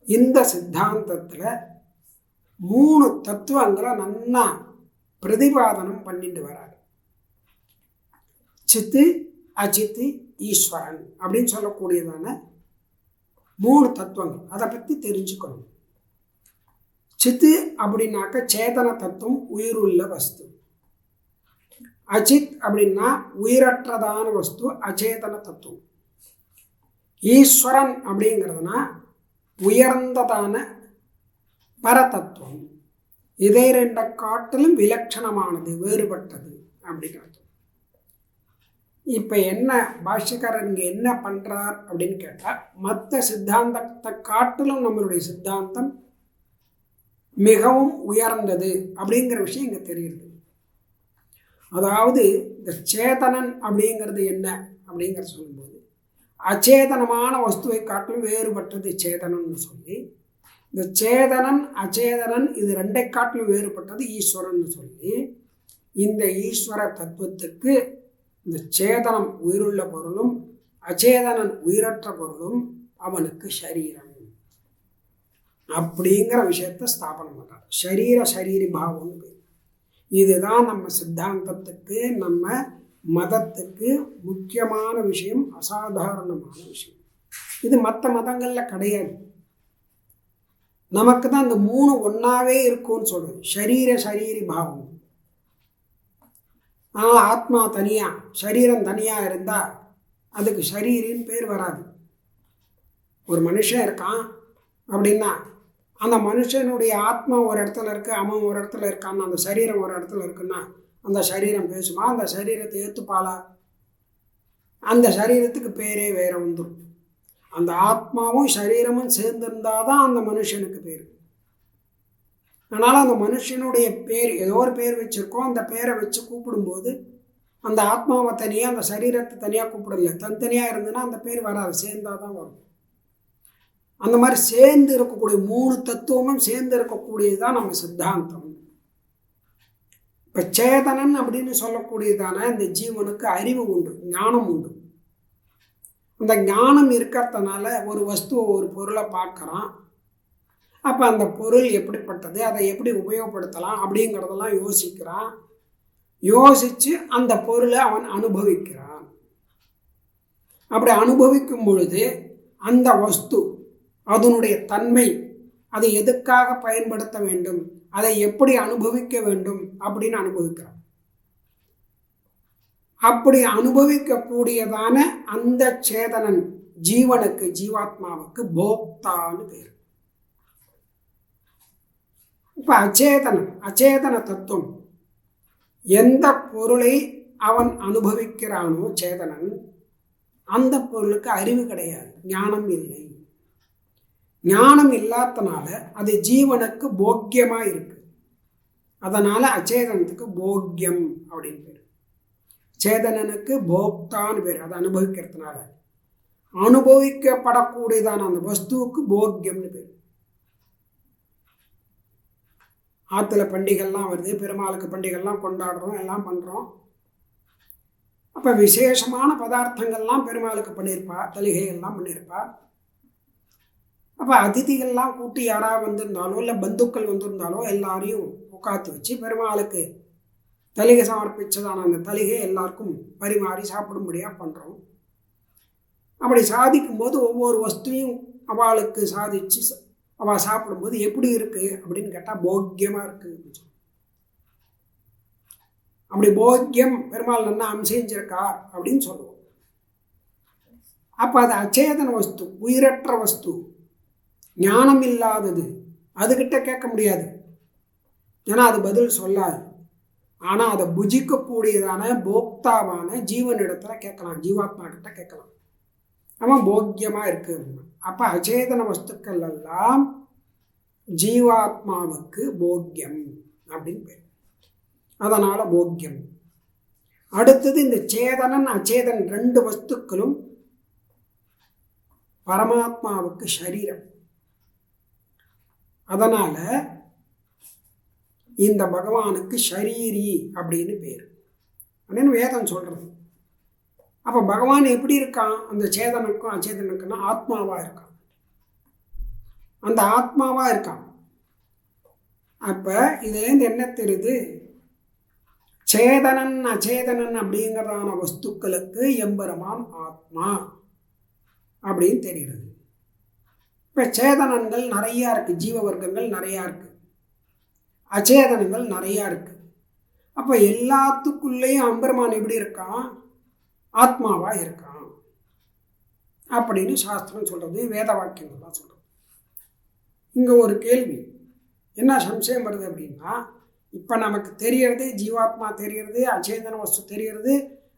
இந்த சித்தாந்தத்தில் 3 தத்துவங்களை நன்னா பிரதிபாதனம் பண்ணிட்டு வரார். சித்து, அச்சித்து, ஈஸ்வரன் அப்படின்னு சொல்லக்கூடியதான 3 தத்துவங்கள். அதை பற்றி தெரிஞ்சுக்கணும். சித்து அப்படின்னாக்க சேதன தத்துவம், உயிருள்ள வஸ்து. அச்சித் அப்படின்னா உயிரற்றதான வஸ்து, அச்சேதன தத்துவம். ஈஸ்வரன் அப்படிங்கிறதுனா உயர்ந்ததான பரதத்துவம். இதை 2 காட்டிலும் விலட்சணமானது, வேறுபட்டது அப்படிங்கிறது. இப்போ என்ன பாஷ்யக்காரர் இங்கே என்ன பண்ணுறார் அப்படின்னு கேட்டால், மற்ற சித்தாந்தத்தை காட்டிலும் நம்மளுடைய சித்தாந்தம் மிகவும் உயர்ந்தது அப்படிங்கிற விஷயம் இங்கே தெரியுது. அதாவது இந்த சேதனன் அப்படிங்கிறது என்ன அப்படிங்கிற சொல்லும்போது, அச்சேதனமான வஸ்துவை காட்டிலும் வேறுபட்டது சேதனன்னு சொல்லி, இந்த சேதனன் அச்சேதனன் இது 2 காட்டிலும் வேறுபட்டது ஈஸ்வரன் சொல்லி, இந்த ஈஸ்வர தத்துவத்துக்கு இந்த சேதனம் உயிருள்ள பொருளும் அச்சேதனன் உயிரற்ற பொருளும் அவனுக்கு சரீரம் அப்படிங்கிற விஷயத்தை ஸ்தாபனம் பண்ணுறார். சரீரி பாவம்னு பேர். இதுதான் நம்ம சித்தாந்தத்துக்கு, நம்ம மதத்துக்கு முக்கியமான விஷயம், அசாதாரணமான விஷயம். இது மற்ற மதங்களில் கிடையாது. நமக்கு தான் இந்த 3 ஒன்றாவே இருக்கும்னு சொல்கிறது. சரீரி பாவம். ஆனால் ஆத்மா தனியாக, சரீரம் தனியாக இருந்தால் அதுக்கு சரீரின்னு பேர் வராது. ஒரு மனுஷன் இருக்கான் அப்படின்னா அந்த மனுஷனுடைய ஆத்மா ஒரு இடத்துல இருக்குது, அவன் ஒரு இடத்துல இருக்கான்னு, அந்த சரீரம் ஒரு இடத்துல இருக்குன்னா அந்த சரீரம் பேசுமா? அந்த சரீரத்தை ஏற்றுப்பாளா? அந்த சரீரத்துக்கு பேரே வேற வந்துடும். அந்த ஆத்மாவும் சரீரமும் சேர்ந்திருந்தால் தான் அந்த மனுஷனுக்கு பேர். அதனால் அந்த மனுஷனுடைய பேர் ஏதோ ஒரு பேர் வச்சுருக்கோம், அந்த பேரை வச்சு கூப்பிடும்போது அந்த ஆத்மாவை தனியாக, அந்த சரீரத்தை தனியாக கூப்பிடல. தனித்தனியாக இருந்ததுன்னா அந்த பேர் வராது, சேர்ந்தால் தான் வரும். அந்த மாதிரி சேர்ந்து இருக்கக்கூடிய 3 தத்துவமும் சேர்ந்து இருக்கக்கூடியது தான் நம்ம சித்தாந்தம். இப்போ சேதனன் அப்படின்னு சொல்லக்கூடியதான இந்த ஜீவனுக்கு அறிவு உண்டு, ஞானம் உண்டு. அந்த ஞானம் இருக்கிறதுனால ஒரு வஸ்துவை, ஒரு பொருளை பார்க்குறான். அப்போ அந்த பொருள் எப்படிப்பட்டது, அதை எப்படி உபயோகப்படுத்தலாம் அப்படிங்கிறதெல்லாம் யோசிக்கிறான். யோசித்து அந்த பொருளை அவன் அனுபவிக்கிறான். அப்படி அனுபவிக்கும் பொழுது அந்த வஸ்து, அதனுடைய தன்மை, அதை எதுக்காக பயன்படுத்த வேண்டும், அதை எப்படி அனுபவிக்க வேண்டும் அப்படின்னு அனுபவிக்கிறான். அப்படி அனுபவிக்கக்கூடியதான அந்த சேதனன் ஜீவனுக்கு, ஜீவாத்மாவுக்கு போக்தான்னு பேர். இப்போ அச்சேதன தத்துவம் எந்த பொருளை அவன் அனுபவிக்கிறானோ சேதனன், அந்த பொருளுக்கு அறிவு கிடையாது, ஞானம் இல்லை. ஞானம் இல்லாதனால அது ஜீவனுக்கு போக்கியமாக இருக்கு. அதனால் அச்சேதனத்துக்கு போக்கியம் அப்படின்னு பேர். சேதனனுக்கு போக்தான்னு பேர். அதை அனுபவிக்கிறதுனால, அனுபவிக்கப்படக்கூடியதான அந்த வஸ்துவுக்கு போக்கியம்னு பேர். ஆற்றுல பண்டிகைலாம் வருது, பெருமாளுக்கு பண்டிகைலாம் கொண்டாடுறோம், எல்லாம் பண்ணுறோம். அப்போ விசேஷமான பதார்த்தங்கள்லாம் பெருமாளுக்கு பண்ணியிருப்பா, தலிகைகள்லாம் பண்ணியிருப்பா. அப்போ அதிதிகள்லாம் கூட்டி யாராவது வந்திருந்தாலோ இல்லை பந்துக்கள் வந்திருந்தாலோ எல்லாரையும் உட்காத்து வச்சு பெருமாளுக்கு தலிகை சமர்ப்பிச்சதான அந்த தலிகை எல்லாருக்கும் பரிமாறி சாப்பிடும்படியாக பண்ணுறோம். அப்படி சாதிக்கும் போது ஒவ்வொரு வஸ்துவையும் அவளுக்கு சாதிச்சு அவள் சாப்பிடும்போது எப்படி இருக்குது அப்படின்னு கேட்டால் போக்கியமாக இருக்குது அப்படின்னு சொல்லி. அப்படி போக்கியம், பெருமாள் நல்லா அம்செஞ்சிருக்கார் அப்படின்னு சொல்லுவோம். அப்போ அது அச்சேதன வஸ்து, உயிரற்ற வஸ்து, ஞானம் இல்லாதது. அதுகிட்ட கேட்க முடியாது, ஏன்னா அது பதில் சொல்லாது. ஆனால் அதை புஜிக்கக்கூடியதான போக்தாவான ஜீவனிடத்தில் கேட்கலாம், ஜீவாத்மா கிட்ட கேட்கலாம். அவன் போக்கியமாக இருக்கு. அப்போ அச்சேதன வஸ்துக்கள் எல்லாம் ஜீவாத்மாவுக்கு போக்கியம் அப்படின்னு பேர். அதனால் போக்கியம். அடுத்தது இந்த சேதனன் அச்சேதன் ரெண்டு வஸ்துக்களும் பரமாத்மாவுக்கு சரீரம். அதனால் இந்த பகவானுக்கு ஷரீரி அப்படின்னு பேர் அப்படின்னு வேதம் சொல்கிறது. அப்போ பகவான் எப்படி இருக்கான், அந்த சேதனுக்கும் அச்சேதனுக்குன்னா ஆத்மாவாக இருக்கான், அந்த ஆத்மாவாக இருக்கான். அப்போ இதுலேருந்து என்ன தெரியுது, சேதனன் அச்சேதனன் அப்படிங்கிறதான வஸ்துக்களுக்கு எம்பெருமான் ஆத்மா அப்படின்னு தெரிகிறது. இப்போ சேதனங்கள் நிறையா இருக்குது, ஜீவ வர்க்கங்கள் நிறையா இருக்குது, அச்சேதனங்கள் நிறையா இருக்குது. அப்போ எல்லாத்துக்குள்ளேயும் எம்பெருமான் எப்படி இருக்கான், ஆத்மாவாக இருக்கான் அப்படின்னு சாஸ்திரம் சொல்கிறது, வேத வாக்கியங்கள்லாம் சொல்கிறது. இங்கே ஒரு கேள்வி, என்ன சம்சயம் வருது அப்படின்னா, இப்போ நமக்கு தெரியறது ஜீவாத்மா தெரியறது, அச்சேதன வஸ்து தெரியறது,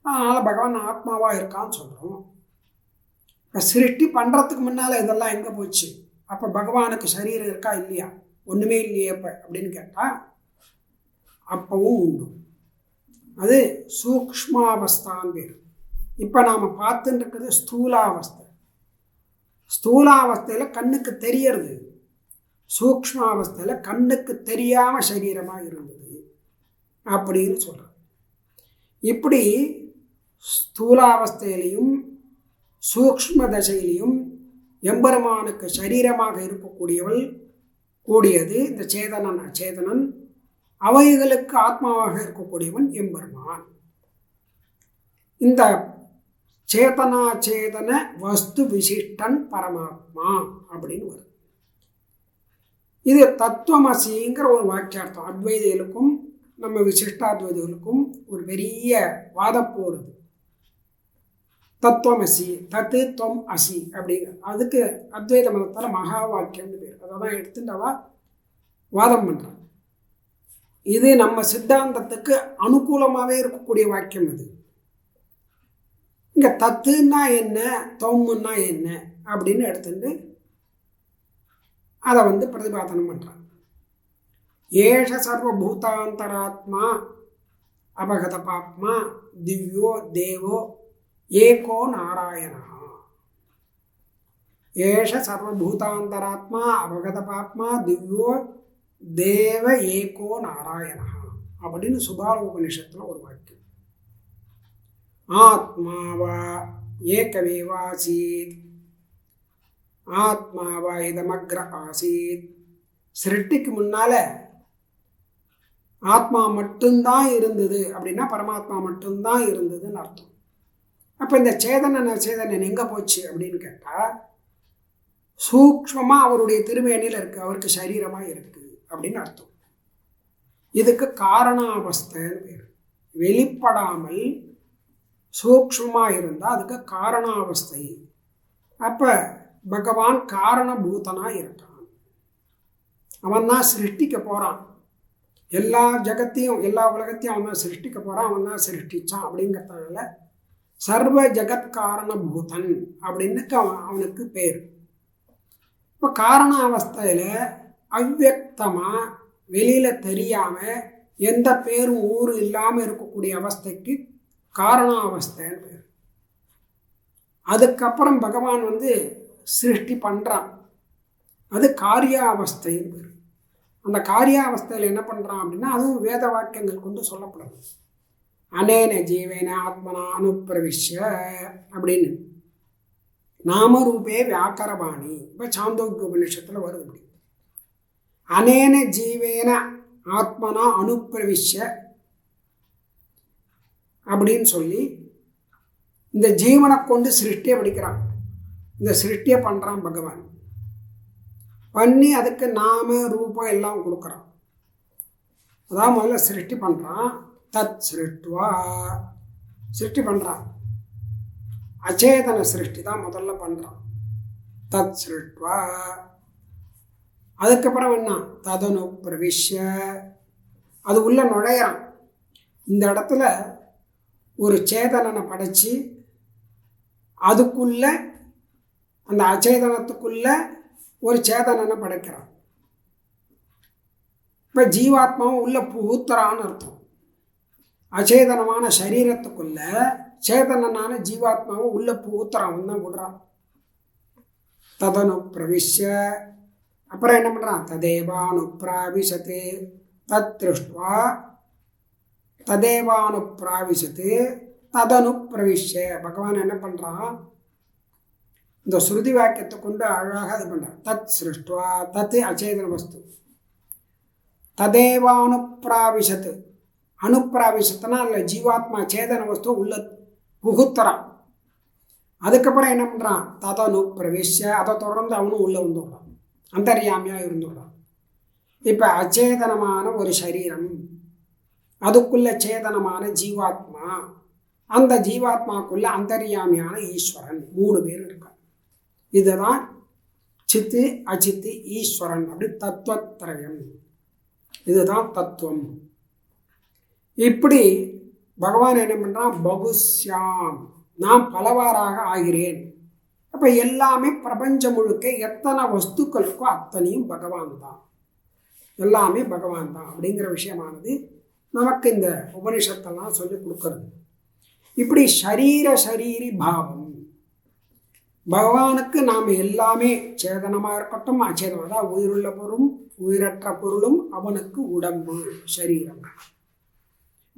அதனால் பகவான் ஆத்மாவாக இருக்கான்னு சொல்கிறோம். இப்போ சிருஷ்டி பண்ணுறதுக்கு முன்னால் இதெல்லாம் எங்கே போச்சு, அப்போ பகவானுக்கு சரீரம் இருக்கா இல்லையா, ஒன்றுமே இல்லையே இப்போ அப்படின்னு கேட்டால் அப்பவும் உண்டு. அது சூக்ஷ்மாவஸ்தான் பேர். இப்போ நாம் பார்த்துட்டு இருக்கிறது ஸ்தூலாவஸ்தை. ஸ்தூலாவஸ்தையில் கண்ணுக்கு தெரியறது, சூக்ஷ்மாவஸ்தையில் கண்ணுக்கு தெரியாமல் சரீரமாக இருந்தது அப்படின்னு சொல்கிறோம். இப்படி ஸ்தூலாவஸ்தையிலையும் சூக்ஷ்ம தசையிலையும் எம்பெருமானுக்கு சரீரமாக இருக்கக்கூடியவள் கூடியது இந்த சேதனன் அச்சேதனன். அவைகளுக்கு ஆத்மாவாக இருக்கக்கூடியவன் எம்பெருமான். இந்த சேதனாச்சேதன வஸ்து விசிஷ்டன் பரமாத்மா அப்படின்னு வரும். இது தத்துவமசிங்கிற ஒரு வாக்கியார்த்தம். அத்வைதிகளுக்கும் நம்ம விசிஷ்டாத்வைதிகளுக்கும் ஒரு பெரிய வாதப்போர். இது தத்துவமசி, தத்து தொம் அசி அப்படிங்கிற, அதுக்கு அத்வைத மதத்தில் மகா வாக்கியம்னு பேர். அதை தான் எடுத்துட்டவா வாதம் பண்ணுறான். இது நம்ம சித்தாந்தத்துக்கு அனுகூலமாகவே இருக்கக்கூடிய வாக்கியம். இது இங்கே தத்துன்னா என்ன, தொம்முன்னா என்ன அப்படின்னு எடுத்துட்டு அதை பிரதிபாதனம் பண்ணுறான். ஏஷ சர்வபூதாந்தராத்மா அபகத பாப்மா திவ்யோ தேவோ ஏகோ நாராயணா. ஏஷ சர்வபூதாந்தராத்மா அபகத பாப்மா திவ்யோ தேவ ஏகோ நாராயணா அப்படின்னு சுபார உபநிஷத்தில் ஒரு வாக்கியம். ஆத்மாவா ஏகமேவாசீத், ஆத்மாவா இதமக்ர ஆசீத். சிருஷ்டிக்கு முன்னால ஆத்மா மட்டும்தான் இருந்தது அப்படின்னா பரமாத்மா மட்டும்தான் இருந்ததுன்னு அர்த்தம். அப்போ இந்த சேதனன் அச்சேதனன் எங்கே போச்சு அப்படின்னு கேட்டால், சூக்ஷ்மமாக அவருடைய திருமேனியில் இருக்குது, அவருக்கு சரீரமாக இருக்குது அப்படின்னு அர்த்தம். இதுக்கு காரணாவஸ்தைன்னு பேர். வெளிப்படாமல் சூக்ஷ்மமாக இருந்தால் அதுக்கு காரணாவஸ்தை. அப்போ பகவான் காரணபூதனாக இருக்கான். அவன் தான் சிருஷ்டிக்க போகிறான். எல்லா ஜகத்தையும் எல்லா உலகத்தையும் அவன் தான் சிருஷ்டிக்க போகிறான், அவன் தான் சிருஷ்டிச்சான். அப்படிங்கிறதுனால சர்வ ஜகத் காரணபூதன் அப்படின்னு அவனுக்கு பேர். இப்போ காரண அவஸ்தையில் அவ்வக்தமாக வெளியில் தெரியாமல் எந்த பேரும் ஊரும் இல்லாமல் இருக்கக்கூடிய அவஸ்தைக்கு காரணாவஸ்தைன்னு பேர். அதுக்கப்புறம் பகவான் சிருஷ்டி பண்ணுறான், அது காரியாவஸ்தைன்னு பேர். அந்த காரியாவஸ்தையில் என்ன பண்ணுறான் அப்படின்னா அதுவும் வேத வாக்கியங்கள் கொண்டு சொல்லப்படுது. அனேன ஜீவேன ஆத்மனா அனுப்பிரவிஷ்ய அப்படின்னு நாமரூபே வியாக்கரவாணி. இப்போ சாந்தோக்கிய உபநிஷத்தில் வருது. அப்படி அனேன ஜீவேன ஆத்மனா அனுப்பிரவிஷ்ய அப்படின்னு சொல்லி இந்த ஜீவனை கொண்டு சிருஷ்டியை படிக்கிறான். இந்த சிருஷ்டியை பண்ணுறான் பகவான். பண்ணி அதுக்கு நாம ரூபம் எல்லாம் கொடுக்குறான். அதான் முதல்ல சிருஷ்டி பண்ணுறான். தத் சிருஷ்டுவா சிருஷ்டி பண்ணுறான். அச்சேதன சிருஷ்டி தான் முதல்ல பண்ணுறான். தத் சிருஷ்டுவா. அதுக்கப்புறம் என்ன, ததனு பிரவிஷ்ய, அது உள்ள நுழையிறான். இந்த இடத்துல ஒரு சேதனனை படைச்சி அதுக்குள்ள அந்த அச்சேதனத்துக்குள்ள ஒரு சேதனனை படைக்கிறான். இப்போ ஜீவாத்மாவும் உள்ள புகுத்துறான்னு அர்த்தம். அச்சேதனமான சரீரத்துக்குள்ள சேதனனான ஜீவாத்மாவை உள்ள புகுத்துறான், தான் விடுறான். ததனு பிரவிஷ்ய. அப்புறம் என்ன பண்ணுறான், ததேவானுப்ராவிசத்து தத் திருஷ்டுவா ததேவானுப்ராவிசத்து ததனு பிரவிஷ்ய. பகவான் என்ன பண்ணுறான், இந்த ஸ்ருதி வாக்கியத்தை கொண்டு அழகாக இது பண்ணுறான். தத் சிருஷ்டுவா, தத் அச்சேதன வஸ்து, ததேவானுப்ராவிசத்து. அனுப்பிராவிசத்துனா இல்லை ஜீவாத்மா சேதன வஸ்து உள்ள புகுத்துறான். அதுக்கப்புறம் என்ன பண்ணுறான், ததனு பிரவிஷ்ய, அதை தொடர்ந்து அவனும் உள்ளே வந்துடுறான், அந்தர்யாமியாக இருந்துடுறான். இப்போ அச்சேதனமான ஒரு சரீரம், அதுக்குள்ள சேதனமான ஜீவாத்மா, அந்த ஜீவாத்மாக்குள்ள அந்தர்யாமியான ஈஸ்வரன், 3 பேர் இருக்கான். இதுதான் சித்து அச்சித்து ஈஸ்வரன் அப்படி தத்துவத்திரயம். இதுதான் தத்துவம். இப்படி பகவான் என்ன பண்ணுறான், பகுஸ்யாம், நான் பலவாறாக ஆகிறேன். அப்போ எல்லாமே பிரபஞ்சம் முழுக்க எத்தனை வஸ்துக்களுக்கோ அத்தனையும் பகவான் தான், எல்லாமே பகவான் தான் அப்படிங்கிற விஷயமானது நமக்கு இந்த உபனிஷத்தெல்லாம் சொல்லி கொடுக்கறது. இப்படி சரீரி பாவம், பகவானுக்கு நாம் எல்லாமே சேதனமாக இருக்கட்டும் அச்சேதனம், அதாவது உயிருள்ள பொருளும் உயிரற்ற பொருளும் அவனுக்கு உடம்பு சரீரம்.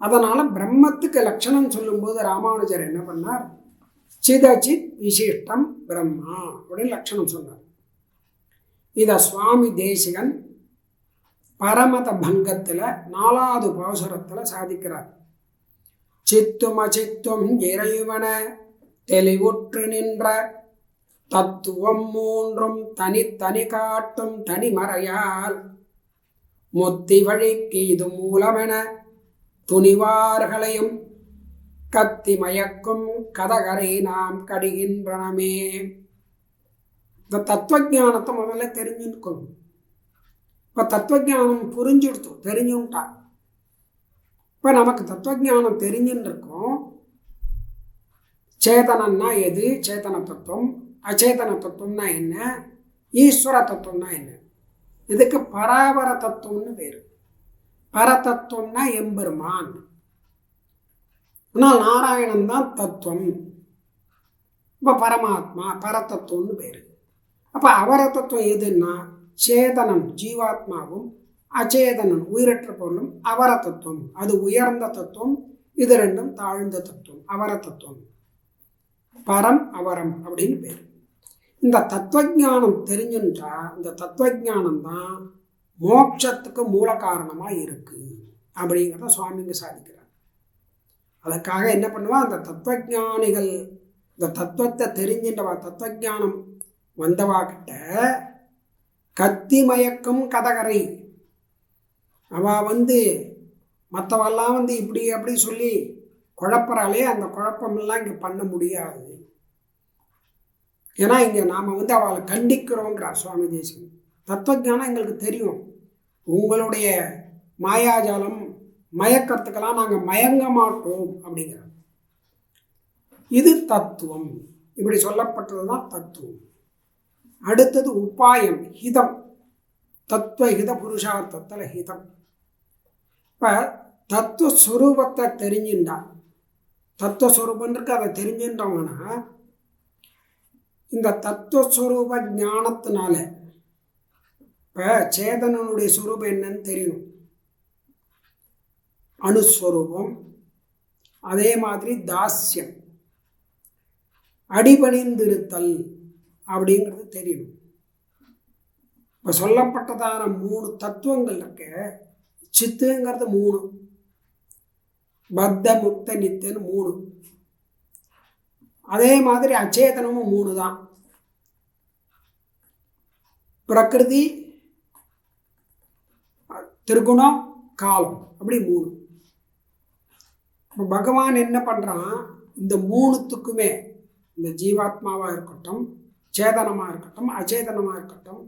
அதனால் பிரம்மத்துக்கு லட்சணம் சொல்லும்போது ராமானுஜர் என்ன பண்ணார், சிதச்சித் விசிஷ்டம் பிரம்மா அப்படின்னு லட்சணம் சொன்னார். இதை சுவாமி தேசிகன் பரமத பங்கத்தில் 4வது பாசுரத்தில் சாதிக்கிறார். சித்தும் அச்சித்தும் இறைவன தெளிவுற்று நின்ற தத்துவம் 3ம் தனித்தனி காட்டும் தனிமறையால் முத்தி வழிக்கு இது மூலமென துணிவார்களையும் கத்தி மயக்கும் கதகரை நாம் கடிகின்றனமே. இந்த தத்துவஞானத்தை முதல்ல தெரிஞ்சுக்கணும். இப்போ தத்துவஞானம் தெரிஞ்சுட்டா. இப்போ நமக்கு தத்துவஞானம் தெரிஞ்சுன்னு இருக்கோம். சேதனன்னா எது, சேதன தத்துவம், அச்சேதன தத்துவம்னா என்ன, ஈஸ்வர தத்துவம்னா என்ன. இதுக்கு பராபர தத்துவம்னு பேர். பரதத்துவம்னா எம்பெருமான். ஆனால் நாராயணன் தான் தத்துவம். இப்போ பரமாத்மா பரதத்துவம்னு பேர். அப்போ அவர தத்துவம் எதுன்னா சேதனம் ஜீவாத்மாவும் அச்சேதனன் உயிரற்ற பொருளும் அவர தத்துவம், அது உயர்ந்த தத்துவம், இது ரெண்டும் தாழ்ந்த தத்துவம். அவர தத்துவம், பரம் அவரம் அப்படின்னு பேர். இந்த தத்துவஞானம் தெரிஞ்சுட்டா இந்த தத்துவஞானம் தான் மோட்சத்துக்கு மூல காரணமாக இருக்கு அப்படிங்கிறத சுவாமிங்க சாதிக்கிறார். அதுக்காக என்ன பண்ணுவா, அந்த தத்துவஞானிகள் இந்த தத்துவத்தை தெரிஞ்சின்றவா தத்துவஞானம் வந்தவா கிட்ட கத்தி மயக்கும் கதகரை. அவள் மற்றவெல்லாம் இப்படி அப்படி சொல்லி குழப்பறாலே அந்த குழப்பமெல்லாம் இங்கே பண்ண முடியாது. ஏன்னா இங்கே நாம் அவளை கண்டிக்கிறோங்கிறார் சுவாமி தேசிகன். தத்துவஞானம் எங்களுக்கு தெரியும், உங்களுடைய மாயாஜாலம் மயக்கத்துக்கெல்லாம் நாங்கள் மயங்க மாட்டோம் அப்படிங்கிறார். இது தத்துவம், இப்படி சொல்லப்பட்டது தான் தத்துவம். அடுத்தது உபாயம், ஹிதம். தத்துவ ஹித புருஷார்த்தத்தில் ஹிதம். இப்போ தத்துவஸ்வரூபத்தை தெரிஞ்சுட்டா, தத்துவஸ்வரூபன்றிருக்கு அதை தெரிஞ்சுட்டோம்னா இந்த தத்துவஸ்வரூப ஞானத்தினால இப்போ சேதனனுடைய சுரூபம் என்னன்னு தெரியணும். அணுஸ்வரூபம், அதே மாதிரி தாஸ்யம், அடிபணிந்திருத்தல் அப்படிங்கிறது தெரியணும். இப்போ சொல்லப்பட்டதான 3 தத்துவங்கள் இருக்கு. சித்துங்கிறது 3, பத்த முக்த நித்தன்னு 3. அதே மாதிரி அச்சேதனமும் 3 தான். பிரகிருதி, திருகுணம், காலம், அப்படி 3. இப்போ பகவான் என்ன பண்ணுறான், இந்த 3த்துக்குமே, இந்த ஜீவாத்மாவாக இருக்கட்டும், சேதனமாக இருக்கட்டும், அச்சேதனமாக இருக்கட்டும்,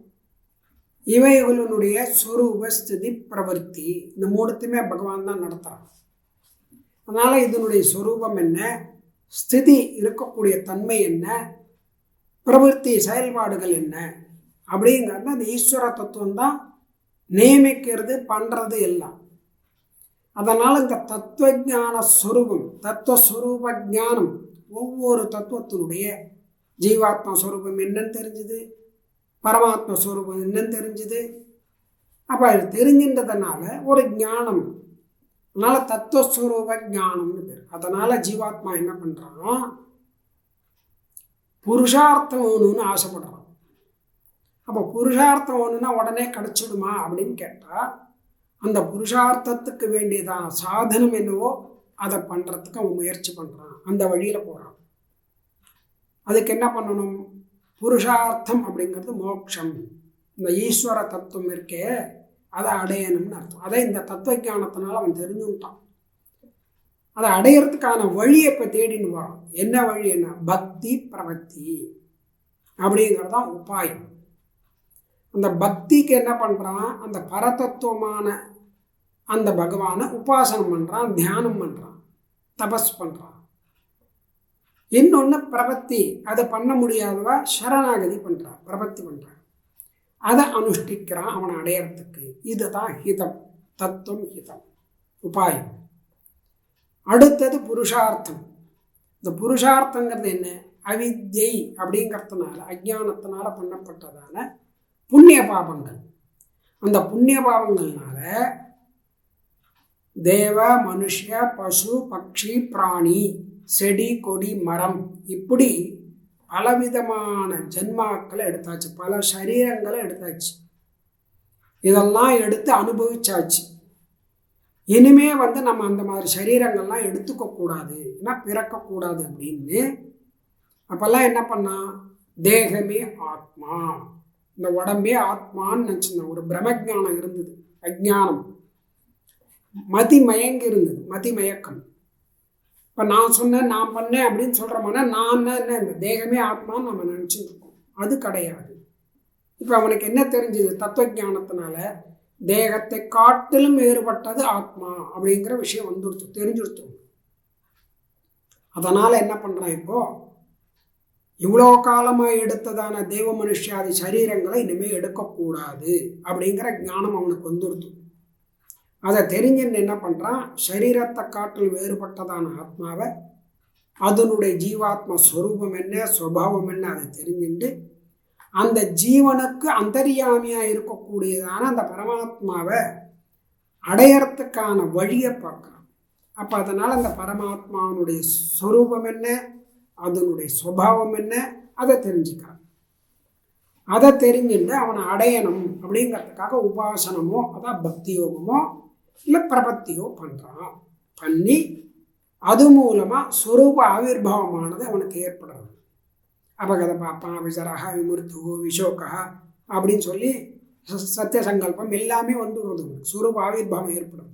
இவைகளுடைய சொரூப ஸ்திதி பிரவர்த்தி, இந்த 3த்துமே பகவான் தான் நடத்துகிறான். அதனால் இதனுடைய சொரூபம் என்ன, ஸ்திதி இருக்கக்கூடிய தன்மை என்ன, பிரவர்த்தி செயல்பாடுகள் என்ன அப்படிங்கிறது அந்த ஈஸ்வர தத்துவம் தான் நியமிக்கிறது, பண்ணுறது எல்லாம். அதனால் இந்த தத்துவஞான ஸ்வரூபம், தத்துவஸ்வரூப ஞானம், ஒவ்வொரு தத்துவத்தினுடைய ஜீவாத்மா ஸ்வரூபம் என்னன்னு தெரிஞ்சுது, பரமாத்மா ஸ்வரூபம் என்னன்னு தெரிஞ்சுது. அப்போ அது தெரிஞ்சின்றதுனால ஒரு ஞானம், அதனால் தத்துவஸ்வரூப ஞானம்னு பேர். அதனால் ஜீவாத்மா என்ன பண்ணுறான், புருஷார்த்தம் வேணும்னு ஆசைப்படுறான். அப்போ புருஷார்த்தம் வேணும்னா உடனே கிடச்சிடுமா அப்படின்னு கேட்டால், அந்த புருஷார்த்தத்துக்கு வேண்டியதான சாதனம் என்னவோ அதை பண்ணுறதுக்கு அவன் முயற்சி பண்ணுறான், அந்த வழியில் போகிறான். அதுக்கு என்ன பண்ணணும், புருஷார்த்தம் அப்படிங்கிறது மோட்சம், இந்த ஈஸ்வர தத்துவம் இருக்கே அதை அடையணும்னு அர்த்தம். அதை இந்த தத்துவஞானத்தினால அவன் தெரிஞ்சுட்டான். அதை அடையிறதுக்கான வழியை இப்போ தேடின்னு வரான். என்ன வழி, என்ன பக்தி பிரவர்த்தி அப்படிங்கிறது தான் உபாயம். அந்த பக்திக்கு என்ன பண்ணுறான், அந்த பரதத்துவமான அந்த பகவானை உபாசனம் பண்ணுறான், தியானம் பண்ணுறான், தபஸ் பண்ணுறான். இன்னொன்று பிரபத்தி, அதை பண்ண முடியாதவா சரணாகதி பண்ணுறான், பிரபத்தி பண்ணுறான், அதை அனுஷ்டிக்கிறான் அவனை அடையிறதுக்கு. இதுதான் ஹிதம், தத்துவம் ஹிதம், உபாயம். அடுத்தது புருஷார்த்தம். இந்த புருஷார்த்தங்கிறது என்ன, அவித்யை அப்படிங்கிறதுனால, அஜ்ஞானத்தினால பண்ணப்பட்டதான புண்ணிய பாபங்கள். அந்த புண்ணிய பாபங்கள்னால தேவ, மனுஷ, பசு, பக்ஷி, பிராணி, செடி, கொடி, மரம், இப்படி பலவிதமான ஜென்மாக்களை எடுத்தாச்சு, பல சரீரங்களை எடுத்தாச்சு. இதெல்லாம் எடுத்து அனுபவிச்சாச்சு. இனிமே நம்ம அந்த மாதிரி சரீரங்கள்லாம் எடுத்துக்கக்கூடாது, ஏன்னா பிறக்கக்கூடாது அப்படின்னு. அப்போல்லாம் என்ன பண்ணா, தேகமே ஆத்மா, இந்த உடம்பே ஆத்மான்னு நினச்சிருந்தான். ஒரு பிரம்மஜானம் இருந்தது, அஜ்ஞானம், மதி மயங்கி இருந்தது, மதி மயக்கம். இப்போ நான் சொன்னேன், நான் பண்ணேன் அப்படின்னு சொல்கிறோம்னா, நான் என்ன இந்த தேகமே ஆத்மான்னு நம்ம நினச்சிட்டு இருக்கோம். அது கிடையாது. இப்போ அவனுக்கு என்ன தெரிஞ்சது, தத்துவஞானத்தினால தேகத்தை காட்டிலும் வேறுபட்டது ஆத்மா அப்படிங்கிற விஷயம் வந்துடுத்து, தெரிஞ்சுடுத்து. அதனால் என்ன பண்ணுறான், இப்போது இவ்வளோ காலமாக எடுத்ததான தேவ மனுஷாதி சரீரங்களை இனிமேல் எடுக்கக்கூடாது அப்படிங்கிற ஞானம் அவனுக்கு வந்துடுத்து. அதை தெரிஞ்சுன்னு என்ன பண்ணுறான், சரீரத்தை காட்டில் வேறுபட்டதான ஆத்மாவை, அதனுடைய ஜீவாத்மா ஸ்வரூபம் என்ன, சுபாவம் என்ன, அதை தெரிஞ்சுட்டு அந்த ஜீவனுக்கு அந்தர்யாமியாக இருக்கக்கூடியதான அந்த பரமாத்மாவை அடையறதுக்கான வழியை பார்க்குறான். அப்போ அதனால் அந்த பரமாத்மாவனுடைய ஸ்வரூபம் என்ன, அதனுடைய சுபாவம் என்ன, அதை தெரிஞ்சுக்கிறான். அதை தெரிஞ்சுட்டு அவனை அடையணும் அப்படிங்கிறதுக்காக உபாசனமோ அதான் பக்தி யோகமோ இல்லை பிரபத்தியோ பண்ணுறான். பண்ணி அது மூலமாக ஸ்வரூப ஆவிர்வாவமானது அவனுக்கு ஏற்படுறது. அபகத பாப்பான் விசரகா விமுர்த்து விஷோகா அப்படின்னு சொல்லி சத்தியசங்கல்பம் எல்லாமே வந்துடுறது. ஸ்வரூப ஆவிர்வாவம் ஏற்படுறது.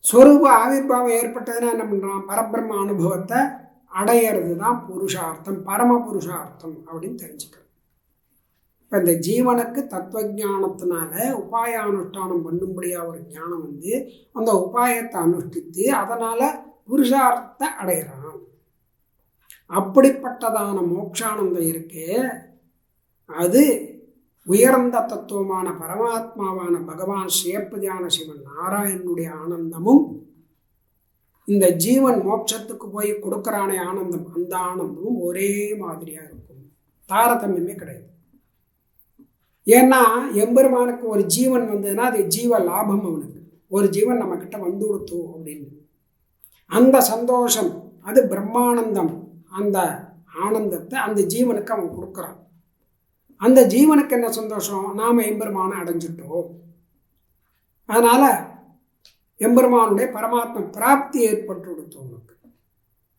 ஸ்வரூப ஆவிர்வாவம் ஏற்பட்டதுன்னா என்ன பண்ணுறான், பரபிரம்ம அனுபவத்தை அடையிறது தான் புருஷார்த்தம், பரம புருஷார்த்தம் அப்படின்னு தெரிஞ்சுக்கிறது. இப்போ இந்த ஜீவனுக்கு தத்துவஞானத்தினால உபாய அனுஷ்டானம் பண்ணும்படியாக ஒரு ஞானம் வந்து அந்த உபாயத்தை அனுஷ்டித்து அதனால் புருஷார்த்தத்தை அடைகிறான். அப்படிப்பட்டதான மோட்சானந்தம் இருக்கே, அது உயர்ந்த தத்துவமான பரமாத்மாவான பகவான் ஸ்ரீயப்பதியான சிவன் நாராயணனுடைய ஆனந்தமும் இந்த ஜீவன் மோட்சத்துக்கு போய் கொடுக்குறானே ஆனந்தம், அந்த ஆனந்தமும் ஒரே மாதிரியாக இருக்கும். தாரதமியமே கிடையாது. ஏன்னா எம்பெருமானுக்கு ஒரு ஜீவன் வந்ததுன்னா அது ஜீவ லாபம். அவனுக்கு ஒரு ஜீவன் நம்மக்கிட்ட வந்து கொடுத்தோம் அப்படின்னு அந்த சந்தோஷம், அது பிரம்மானந்தம். அந்த ஆனந்தத்தை அந்த ஜீவனுக்கு அவன் கொடுக்குறான். அந்த ஜீவனுக்கு என்ன சந்தோஷம், நாம் எம்பெருமானை அடைஞ்சிட்டோம். அதனால் எம்பெருமானுடைய பரமாத்மா பிராப்தி ஏற்பட்டு கொடுத்தவனுக்கு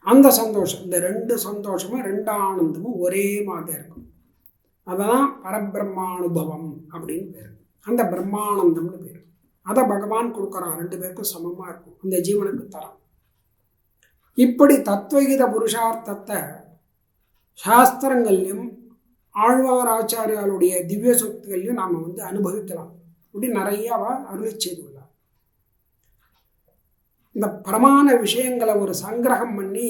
அந்த சந்தோஷம். இந்த ரெண்டு சந்தோஷமும் ரெண்டு ஆனந்தமும் ஒரே மாதிரி இருக்கும். அதான் பரபிரம்மானுபவம் அப்படின்னு பேர். அந்த பிரம்மானந்தம்னு பேர். அதை பகவான் கொடுக்குறான். ரெண்டு பேருக்கும் சமமாக இருக்கும், அந்த ஜீவனுக்கு தரான். இப்படி தத்துவகீத புருஷார்த்தத்தை சாஸ்திரங்கள்லையும் ஆழ்வார் ஆச்சாரியாளுடைய திவ்ய சொத்துகளையும் நாம் வந்து அனுபவிக்கலாம். இப்படி நிறைய அருளி செய்துள்ளார். இந்த பிரமாண விஷயங்களை ஒரு சங்கிரகம் பண்ணி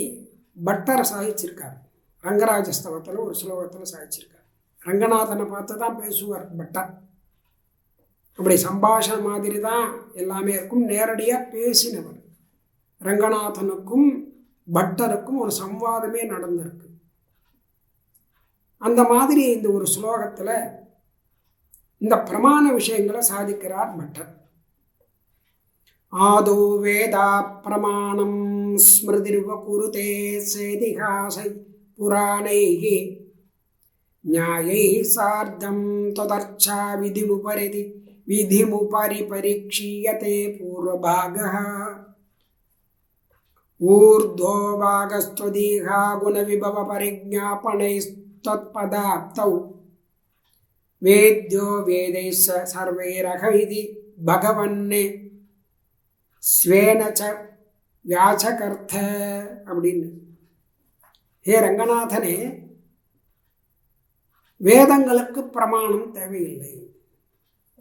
பட்டர் சாதிச்சிருக்கார். ரங்கராஜஸ்தவத்தில் ஒரு ஸ்லோகத்தில் சாதிச்சிருக்கார். ரங்கநாதனை பார்த்து தான் பேசுவார் பட்டர். அப்படி சம்பாஷண மாதிரி தான் எல்லாமே இருக்கும். நேரடியாக பேசினவர். ரங்கநாதனுக்கும் பட்டருக்கும் ஒரு சம்வாதமே நடந்திருக்கு. அந்த மாதிரி இந்த ஒரு ஸ்லோகத்தில் இந்த பிரமாண விஷயங்களை சாதிக்கிறார் பட்டர். ஆதோ வேதா பிரமாணம் ஸ்மிருதிர்வ குருதே சேதிஹாசை புராணைஹி ஞாயை சார்த்தம் ததர்ச்சா விதிமுபரி பரீட்சீயதே பூர்வபாகः ஊர்த்வோ பாகஸ்த்வதீஹா குணவிபவ பரிஜ்ஞாபனைஸ்த்வத்பதாப்தௌ வேத்யோ வேதைஸ் சர்வைரஹவிதி பகவன்னே ஸ்வேனச்ச வியாசகர்த்த அப்படின்னு. ஹே ரங்கநாதனே, வேதங்களுக்கு பிரமாணம் தேவையில்லை.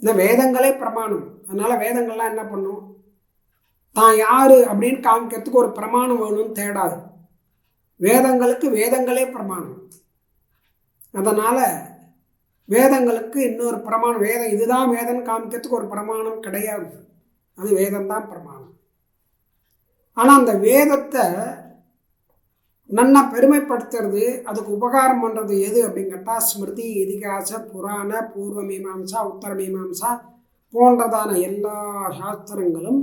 இந்த வேதங்களே பிரமாணம். அதனால் வேதங்கள்லாம் என்ன பண்ணும், தான் யார் அப்படின்னு காமிக்கிறதுக்கு ஒரு பிரமாணம் வேணும்னு தேடாது. வேதங்களுக்கு வேதங்களே பிரமாணம். அதனால் வேதங்களுக்கு இன்னொரு பிரமாணம், வேதம் இதுதான் வேதம் காமிக்கிறதுக்கு ஒரு பிரமாணம் கிடையாது. அது வேதம்தான் பிரமாணம். ஆனால் அந்த வேதத்தை நன்னா பெருமைப்படுத்துறது, அதுக்கு உபகாரம் பண்ணுறது எது அப்படின்னு கேட்டால் ஸ்மிருதி, இதிகாச, புராண, பூர்வ மீமாம்சா, உத்தர மீமாம்சா போன்றதான எல்லா சாஸ்திரங்களும்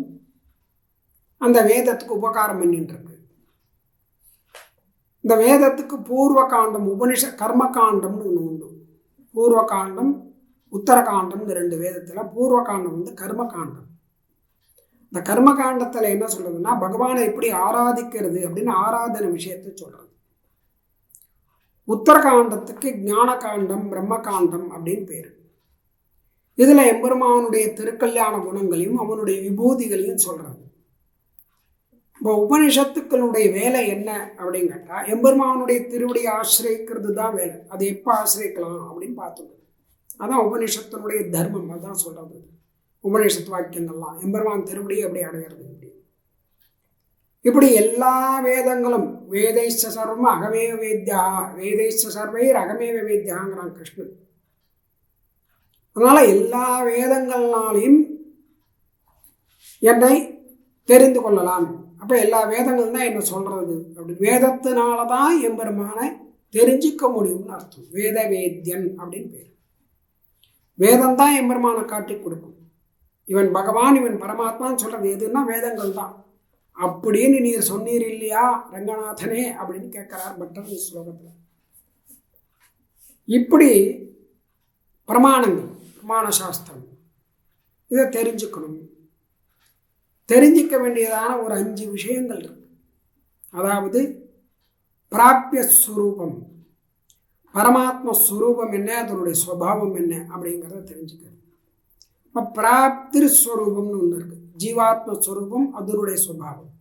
அந்த வேதத்துக்கு உபகாரம் பண்ணிட்டுருக்கு. இந்த வேதத்துக்கு பூர்வ காண்டம், கர்ம காண்டம்னு ஒன்று உண்டு. பூர்வ காண்டம், உத்தர காண்டம், இந்த ரெண்டு வேதத்தில் பூர்வ காண்டம் வந்து கர்ம காண்டம். இந்த கர்ம காண்டத்தில் என்ன சொல்றதுன்னா, பகவானை எப்படி ஆராதிக்கிறது அப்படின்னு ஆராதனை விஷயத்தை சொல்றது. உத்தரகாண்டத்துக்கு ஞான காண்டம், பிரம்ம காண்டம் அப்படின்னு பேர். இதுல எம்பெருமானுடைய திருக்கல்யாண குணங்களையும் அவனுடைய விபூதிகளையும் சொல்றது. இப்போ உபனிஷத்துக்களுடைய வேலை என்ன அப்படின்னு கேட்டா, எம்பெருமானுடைய திருவடியை ஆசிரியக்கிறது தான் வேலை. அதை எப்போ ஆசிரியக்கலாம் அப்படின்னு பார்த்தோம். அதான் உபனிஷத்தினுடைய தர்மம். அதான் சொல்றது உபநிஷத்து வாக்கியங்கள்லாம். எம்பெருமான் திருவடியை அப்படி அடையிறது. இப்படி எல்லா வேதங்களும் வேதைச்ச சர்வம் அகமேவ வேத்யா, வேதைச்ச சர்வைர் அகமேவ வேத்யாங்கிறான் கிருஷ்ணன். அதனால எல்லா வேதங்கள்னாலையும் என்னை தெரிந்து கொள்ளலாம். அப்போ எல்லா வேதங்கள் தான் என்ன சொல்றது அப்படி. வேதத்தினால தான் எம்பெருமானை தெரிஞ்சிக்க முடியும்னு அர்த்தம். வேத வேத்யன் அப்படின்னு பேர். வேதம் தான் எம்பெருமானை காட்டி கொடுக்கும். இவன் பகவான், இவன் பரமாத்மான்னு சொல்றது எதுன்னா வேதங்கள் தான் அப்படின்னு நீர் சொன்னீர் இல்லையா ரங்கநாதனே அப்படின்னு கேட்கிறார் பட்டர் இந்த ஸ்லோகத்தில். இப்படி பிரமாணங்கள், பிரமாண சாஸ்திரம், இதை தெரிஞ்சுக்கணும். தெரிஞ்சிக்க வேண்டியதான ஒரு 5 விஷயங்கள் இருக்கு. அதாவது பிராபிய ஸ்வரூபம், பரமாத்மஸ்வரூபம் என்ன, அதனுடைய சுவாவம் என்ன அப்படிங்கிறத தெரிஞ்சுக்கிறது. இப்போ பிராப்திர் ஸ்வரூபம்னு ஒன்று இருக்கு, ஜீவாத்மஸ்வரூபம், அதனுடைய சுவாவம்.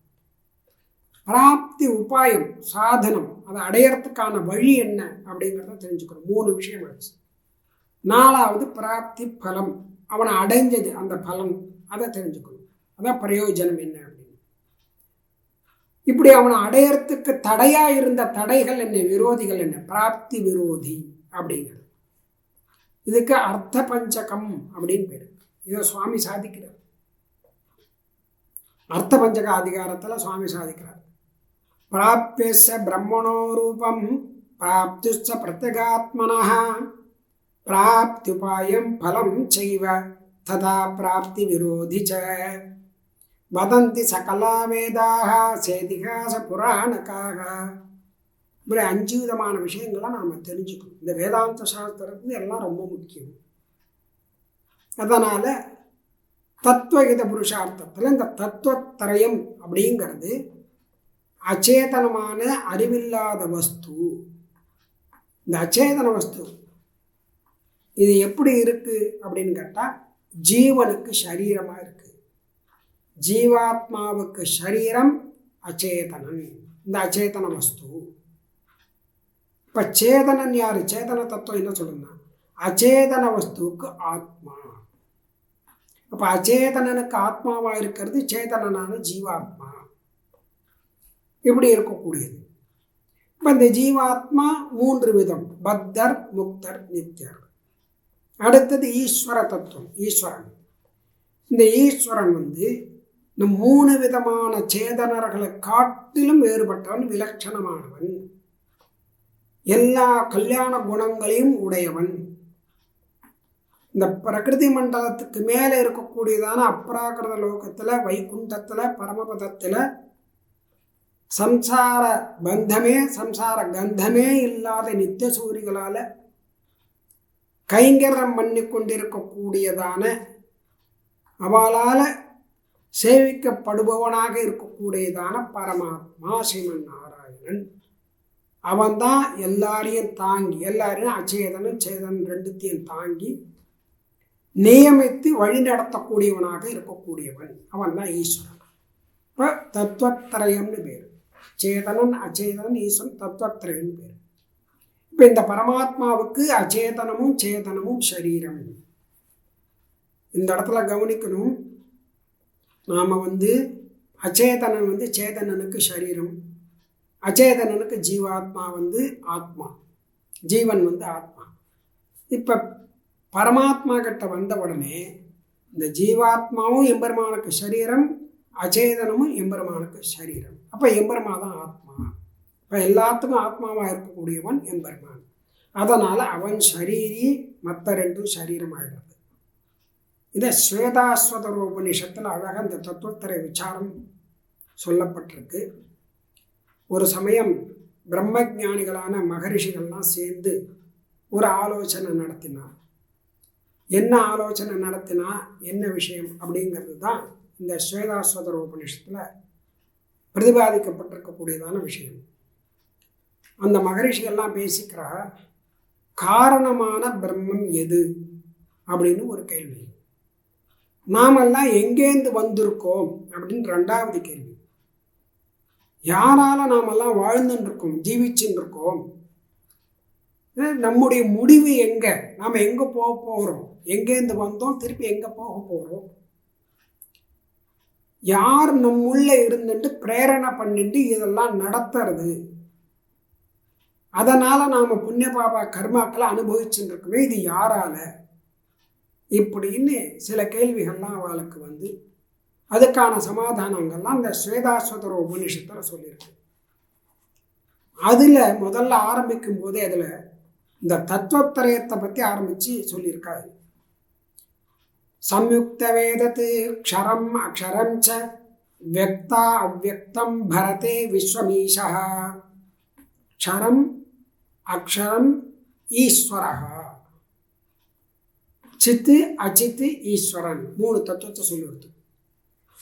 பிராப்தி உபாயம், சாதனம், அதை அடையறதுக்கான வழி என்ன அப்படிங்கிறத தெரிஞ்சுக்கணும். 3 விஷயம் ஆச்சு. 4வது பிராப்தி பலம், அவனை அடைஞ்சது அந்த பலன், அதை தெரிஞ்சுக்கணும். அதான் பிரயோஜனம் என்ன அப்படின்னு. இப்படி அவனை அடையறதுக்கு தடையா இருந்த தடைகள் என்ன, விரோதிகள் என்ன, பிராப்தி விரோதி அப்படிங்கிறது. இதுக்கு அர்த்த பஞ்சகம் அப்படின்னு பேர். இதை சுவாமி சாதிக்கிறார். அர்த்த பஞ்சக அதிகாரத்தில் சுவாமி சாதிக்கிறார். பிராப்யஸ்ய பிரம்மணோ ரூபம் பிராப்துச்ச பிரத்யகாத்மனஹ பிராப்தியுபாயம் பலம் செய்வ ததா பிராப்தி விரோதி ச வதந்தி சகலா வேதாக சேதிகாச புராணக்காக. இப்படி 5 விதமான விஷயங்களை நாம் தெரிஞ்சுக்கணும். இந்த வேதாந்த சாஸ்திரத்துக்கு எல்லாம் ரொம்ப முக்கியம். அதனால் தத்துவகித புருஷார்த்தத்தில் இந்த தத்துவத்திரயம் அப்படிங்கிறது அச்சேதனமான அறிவில்லாத வஸ்து. இந்த அச்சேதன வஸ்து இது எப்படி இருக்குது அப்படின்னு கேட்டால், ஜீவனுக்கு சரீரமாக இருக்குது. ஜீவாத்மாவுக்கு சரீரம் அச்சேதனன், இந்த அச்சேதன வஸ்து. இப்போ சேதனன் யார்? சேதன தத்துவம் என்ன சொல்லுன்னா, அச்சேதன வஸ்துவுக்கு ஆத்மா. அப்போ அச்சேதனனுக்கு ஆத்மாவாக இருக்கிறது சேதனனான ஜீவாத்மா. இப்படி இருக்கக்கூடியது. இப்போ இந்த ஜீவாத்மா 3 விதம், பத்தர், முக்தர், நித்தியர். அடுத்தது ஈஸ்வர தத்துவம், ஈஸ்வரன். இந்த ஈஸ்வரன் இந்த 3 விதமான சேதனர்களை காட்டிலும் வேறுபட்டவன், விலட்சணமானவன், எல்லா கல்யாண குணங்களையும் உடையவன். இந்த பிரகிருதி மண்டலத்துக்கு மேலே இருக்கக்கூடியதான அப்ராகிருத லோகத்தில், வைகுண்டத்தில், பரமபதத்தில் சம்சார பந்தமே, சம்சார கந்தமே இல்லாத நித்திய சூரிகளால் கைங்கரம் பண்ணி கொண்டிருக்கக்கூடியதான, அவளால் சேவிக்கப்படுபவனாக இருக்கக்கூடியதான பரமாத்மா ஸ்ரீமன் நாராயணன். அவன்தான் எல்லாரையும் தாங்கி, எல்லாரையும் அச்சேதனும் சேதன் 2த்தையும் தாங்கி நியமித்து வழி நடத்தக்கூடியவனாக இருக்கக்கூடியவன். அவன் தான் ஈஸ்வரன். இப்போ தத்துவத்திரயம்னு பேர். சேதனன், அச்சேதனன், ஈஸ்வரன், தத்துவத்திரயம்னு பேர். இப்போ இந்த பரமாத்மாவுக்கு அச்சேதனமும் சேதனமும் சரீரம். இந்த இடத்துல கவனிக்கணும், நாம் அச்சேதனன் சேதனனுக்கு சரீரம், அச்சேதனனுக்கு ஜீவாத்மா ஆத்மா, ஜீவன் ஆத்மா. இப்போ பரமாத்மா கிட்ட வந்த உடனே இந்த ஜீவாத்மாவும் எம்பெருமானுக்கு சரீரம், அச்சேதனமும் எம்பெருமானுக்கு சரீரம். அப்போ எம்பெருமா தான் ஆத்மா. இப்போ எல்லாத்துக்கும் ஆத்மாவாக இருக்கக்கூடியவன் எம்பெருமான். அதனால் அவன் சரீரி, மற்ற 2 சரீரம் ஆகிடுறது. இதை ஸ்வேதாஸ்வதர உபநிஷத்தில் அழகாக இந்த தத்துவத்திரை விசாரம் சொல்லப்பட்டிருக்கு. ஒரு சமயம் பிரம்மஜானிகளான மகரிஷிகள்லாம் சேர்ந்து ஒரு ஆலோசனை நடத்தினார். என்ன ஆலோசனை நடத்தினா, என்ன விஷயம் அப்படிங்கிறது தான் இந்த ஸ்வேதாஸ்வதர உபநிஷத்தில் பிரதிபாதிக்கப்பட்டிருக்கக்கூடியதான விஷயம். அந்த மகரிஷிகள்லாம் பேசிக்கிற காரணமான பிரம்மம் எது அப்படின்னு ஒரு கேள்வி. நாமெல்லாம் எங்கேருந்து வந்திருக்கோம் அப்படின்னு 2வது கேள்வி. யாரால நாமெல்லாம் வாழ்ந்துட்டு இருக்கோம், ஜீவிச்சுட்டு இருக்கோம், நம்முடைய முடிவு எங்கே, நாம் எங்கே போக போகிறோம், எங்கேருந்து வந்தோம், திருப்பி எங்கே போக போகிறோம், யார் நம்முள்ள இருந்துட்டு பிரேரணை பண்ணிட்டு இதெல்லாம் நடத்துறது, அதனால் நாம் புண்ணிய பாபா கர்மாக்களை அனுபவிச்சுட்டு இருக்கோமே, இது யாரால, இப்படின்னு சில கேள்விகள்லாம் அவளுக்கு அதுக்கான சமாதானங்கள்லாம் இந்த ஸ்வேதாஸ்வதர உபநிஷத்தில் சொல்லியிருக்கு. அதில் முதல்ல ஆரம்பிக்கும் போதே அதில் இந்த தத்துவத்திரயத்தை பற்றி ஆரம்பித்து சொல்லியிருக்காரு. சம்யுக்த வேதத்து க்ஷரம் அக்ஷரம் ச வியக்தா அவ்யக்தம் பரதே விஸ்வமீஷா. க்ஷரம் அக்ஷரம் ஈஸ்வரः, சித்து அச்சித்து ஈஸ்வரன், 3 தத்துவத்தை சொல்லிடுது.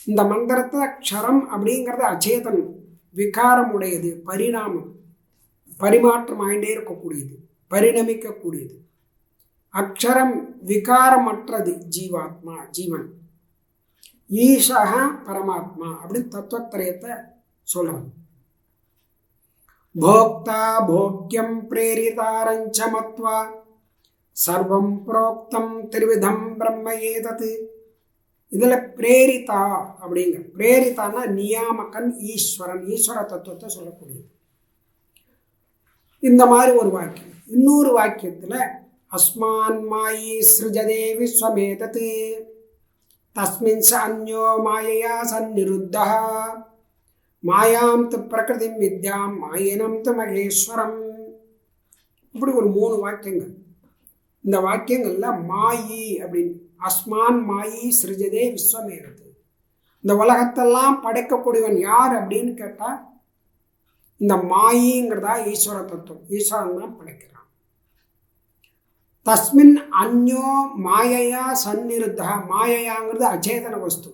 இந்த மந்திரத்தை க்ஷரம் அப்படிங்கிறது அச்சேதனம், விகாரம் உடையது, பரிணாமம், பரிமாற்றம் ஆகிட்டே இருக்கக்கூடியது, பரிணமிக்கக்கூடியது. அக்ஷரம் விகாரமற்றது, ஜீவாத்மா, ஜீவன். ஈஷா பரமாத்மா அப்படின்னு தத்துவத்திரயத்தை சொல்றது. போக்தா போக்யம் பிரேரிதாரஞ்ச மத்வா சர்வம் புரோக்தம் திரிவிதம் பிரம்ம ஏதது. இதில் பிரேரிதா அப்படிங்கிற, பிரேரிதான்னா நியாமகன், ஈஸ்வரன், ஈஸ்வர தத்துவத்தை சொல்லக்கூடியது. இந்த மாதிரி ஒரு வாக்கியம். இன்னொரு வாக்கியத்தில் அஸ்மான் மாயி சிருஜதே விஸ்வமேதது தஸ்மின் ச அந்யோ மாயையா சந்நிருத்தः மாயாம் து பிரகிருதிம் வித்யாம் மாயினம் து மகேஸ்வரம். இப்படி ஒரு 3 வாக்கியங்கள். இந்த வாக்கியங்களில் மாயி அப்படின்னு, அஸ்மான் மாயி சிருஜதே விஸ்வமேதது, இந்த உலகத்தெல்லாம் படைக்கக்கூடியவன் யார் அப்படின்னு கேட்டால் இந்த மாயிங்கிறதா ஈஸ்வர தத்துவம், ஈஸ்வரன் தான் படைக்கிறான். தஸ்மின் அந்யோ மாயையா சந்நிருத்தா, மாயையாங்கிறது அச்சேதன வஸ்து,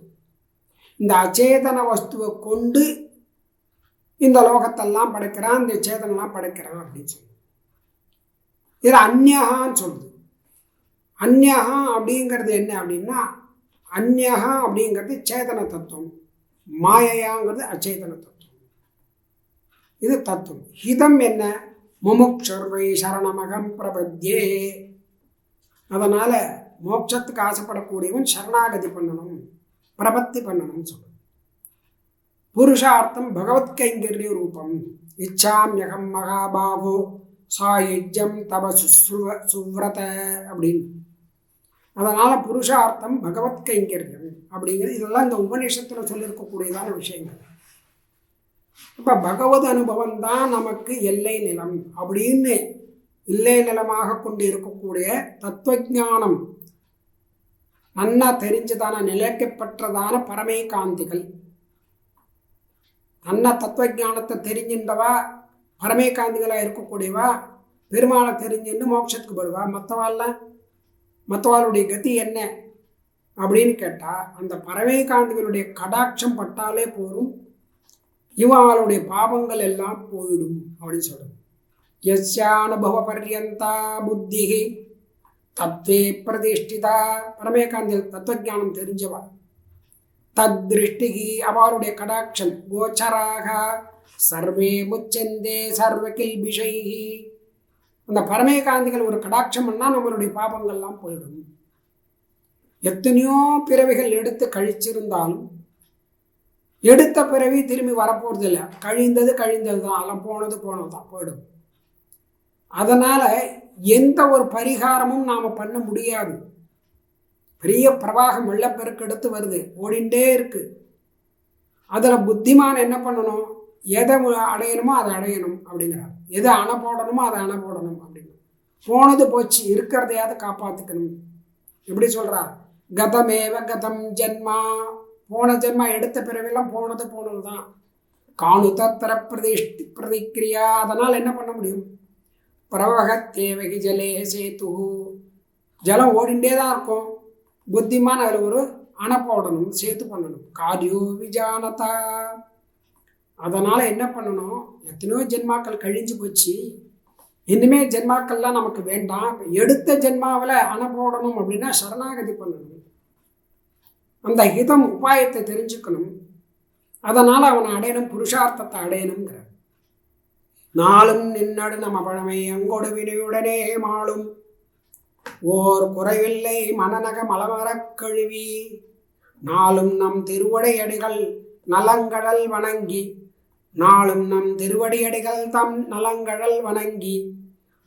இந்த அச்சேதன வஸ்துவை கொண்டு இந்த லோகத்தெல்லாம் படைக்கிறான், இந்த சேதனெல்லாம் படைக்கிறான் அப்படின்னு சொல்லு. இது அந்யகான்னு சொல்லுது. அந்யகா அப்படிங்கிறது என்ன அப்படின்னா, அந்யகா அப்படிங்கிறது சேதன தத்துவம், மாயையாங்கிறது அச்சேதன தத்துவம். இது தத்துவம். ஹிதம் என்ன, முமுக்ஷர்வை சரணமகம் பிரபத்யே. அதனால் மோட்சத்துக்கு ஆசைப்படக்கூடியவன் சரணாகதி பண்ணணும், பிரபத்தி பண்ணணும்னு சொல்லணும். புருஷார்த்தம் பகவத் கைங்கரிய ரூபம். இச்சாம்யகம் மகாபாகோ சாயுஜ்யம் தவ சுவ்ரத அப்படின்னு. அதனால் புருஷார்த்தம் பகவத் கைங்கரியம் அப்படிங்கிறது, இதெல்லாம் இந்த உபநிஷத்தில் சொல்லியிருக்கக்கூடியதான விஷயங்கள். இப்போ பகவத் அனுபவம் தான் நமக்கு எல்லை நிலம் அப்படின்னு, எல்லை நிலமாக கொண்டு இருக்கக்கூடிய தத்துவஞானம் நன்னா தெரிஞ்சதான நிலைக்கப்பட்டதான பரமேகாந்திகள். நன்னா தத்துவஞானத்தை தெரிஞ்சின்றவா பரமேகாந்திகளாக இருக்கக்கூடியவா பெருமாளை தெரிஞ்சுன்னு மோட்சத்துக்கு போடுவா. மற்றவாளுடைய கதி என்ன அப்படின்னு கேட்டால், அந்த பரமேகாந்திகளுடைய கடாட்சம் பட்டாலே போரும், இவங்களுடைய பாவங்கள் எல்லாம் போயிடும் அப்படின்னு சொல்கிறது. யஸ்யானுபவ பர்யந்தா புத்தி தத்வே பிரதிஷ்டிதா. பரமேகாந்திகள் தத்துவஞானம் தெரிஞ்சவா, தத்ருஷ்டிகி அவருடைய கடாட்சம், கோச்சராக சர்வே முச்சந்தே சர்வ கில்பிஷைஹி. அந்த பரமேகாந்திகள் ஒரு கடாட்சம் பண்ணால் நம்மளுடைய பாபங்கள்லாம் போயிடும். எத்தனையோ பிறவிகள் எடுத்து கழிச்சிருந்தாலும் எடுத்த பிறவி திரும்பி வரப்போகிறது இல்லை. கழிந்தது தான், எல்லாம் போனது தான், போயிடும். அதனால் எந்த ஒரு பரிகாரமும் நாம் பண்ண முடியாது. பெரிய பிரவாகம் வெள்ளப்பெருக்கு எடுத்து வருது, ஓடிண்டே இருக்குது. அதில் புத்திமான் என்ன பண்ணணும், எதை அடையணுமோ அதை அடையணும் அப்படிங்கிறார். எதை அணை போடணுமோ அதை அணை போடணும் அப்படின்னு. போனது போச்சு, இருக்கிறதையாவது காப்பாற்றிக்கணும். எப்படி சொல்கிறார், கதமேவ கதம் ஜென்மா. போன ஜென்மா எடுத்த பிறவெல்லாம் போனது தான். காணு தத்திர பிரதிக்கிரியா. அதனால் என்ன பண்ண முடியும், பிரவகத்தேவகி ஜலே சேத்து. ஜலம் ஓடிண்டே தான் இருக்கும், புத்திமான் அதில் ஒரு அணை போடணும், சேத்து பண்ணணும். காரியோ விஜானதா. அதனால் என்ன பண்ணணும், எத்தனையோ ஜென்மாக்கள் கழிஞ்சு போச்சு, இனிமேல் ஜென்மாக்கள்லாம் நமக்கு வேண்டாம். எடுத்த ஜென்மாவில் அணை போடணும் அப்படின்னா சரணாகதி பண்ணணும். அந்த ஹிதம் உபாயத்தை தெரிஞ்சுக்கணும். அதனால் அவனை அடையணும், புருஷார்த்தத்தை அடையணுங்கிற. நாளும் நின்னடு நம்ம பழமை அங்கொடு வினையுடனே மாளும் ஓர் குறைவில்லை மனநக மலமரக் கழுவி. நாளும் நம் திருவடையடிகள் நலங்கடல் வணங்கி, நாளும் நம் திருவடியடிகள் தம் நலங்கடல் வணங்கி,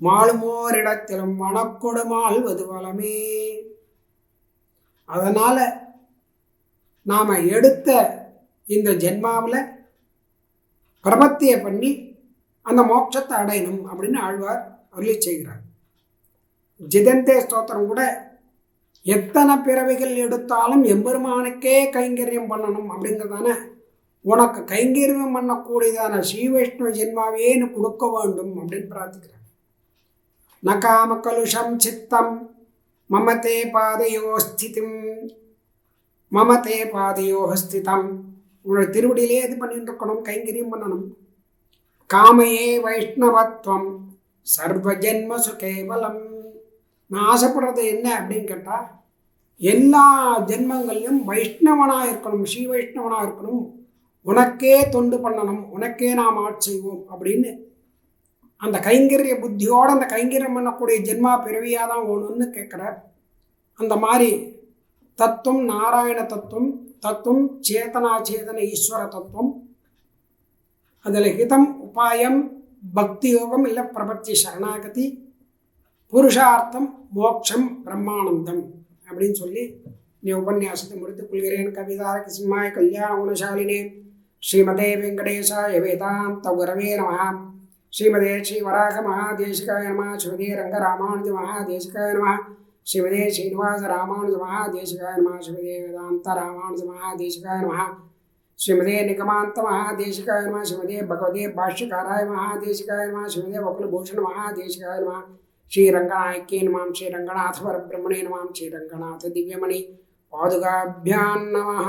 மாளுமோரிடத்திலும் வனக்கொடுமாள்வது வளமே. அதனால் நாம் எடுத்த இந்த ஜென்மாவில் பிரபத்தியை பண்ணி அந்த மோட்சத்தை அடையணும் அப்படின்னு ஆழ்வார் அருளி செய்கிறார். ஜிதந்தே ஸ்தோத்திரம் கூட எத்தனை பிறவிகள் எடுத்தாலும் எம்பெருமானுக்கே கைங்கரியம் பண்ணணும் அப்படிங்கிறதான உனக்கு கைங்கரியம் பண்ணக்கூடியதான ஸ்ரீ வைஷ்ணவ ஜென்மாவேன்னு கொடுக்க வேண்டும் அப்படின்னு பிரார்த்திக்கிறார். நகாம கலுஷம் சித்தம் மமதே பாதையோஸ்திதம் மமதே பாதையோஸ்திதம். உன்னோட திருவடியிலே இது பண்ணிட்டு இருக்கணும், கைங்கரியம் பண்ணணும். காமையே வைஷ்ணவத்வம் சர்வ ஜென்மசு கேவலம். நான் ஆசைப்படுறது என்ன அப்படின்னு கேட்டால், எல்லா ஜென்மங்கள்லையும் வைஷ்ணவனாக இருக்கணும், ஸ்ரீ வைஷ்ணவனாக இருக்கணும், உனக்கே தொண்டு பண்ணணும், உனக்கே நாம் ஆட்செய்வோம் அப்படின்னு அந்த கைங்கரிய புத்தியோடு அந்த கைங்கரியம் பண்ணக்கூடிய ஜென்மா பிறவியாக தான் வேணும்னு கேட்குறார். அந்த மாதிரி தத்துவம் நாராயண தத்துவம், தத்துவம் சேதனா சேதன ஈஸ்வர தத்துவம், அதில் ஹிதம் உபாயம் பக்தி யோகம் இல்லை பிரபத்தி சரணாகதி, புருஷார்த்தம் மோட்சம் பிரம்மானந்தம் அப்படின்னு சொல்லி நீ உபன்யாசத்தை முடித்துக் கொள்கிறேன். கவிதாரக சிம்மாய கல்யாண குணசாலினே ஸ்ரீமதே வெங்கடேசாய வேதாந்த குரவே நமः. ஸ்ரீமதே ஸ்ரீ வராக மகாதேசிகாய நமः. ஸ்ரீமதே ரங்கராமானுஜ மகாதேசிகாய நமः. ஸ்ரீமதே ஸ்ரீனிவாச ராமானுஜ மகாதேசிகாய நமः. ஸ்ரீமதே வேதாந்த ராமானுஜ மகாதேசிகாய நமः. ஸ்ரீமதே நிகமாந்த மகாதேசிகாய நமः. ஸ்ரீமதே பகவதே பாஷ்யகாராய மகாதேசிகாய நமः. ஸ்ரீமதே வகுலபூஷண மகாதேசிகாய நமः. ஸ்ரீரங்கநாயக்கே நமாம். ஸ்ரீரங்கநாத பரபிரம்மணே நமாம். ஸ்ரீரங்கநாத திவ்யமணி பாதுகாபியான் நமः.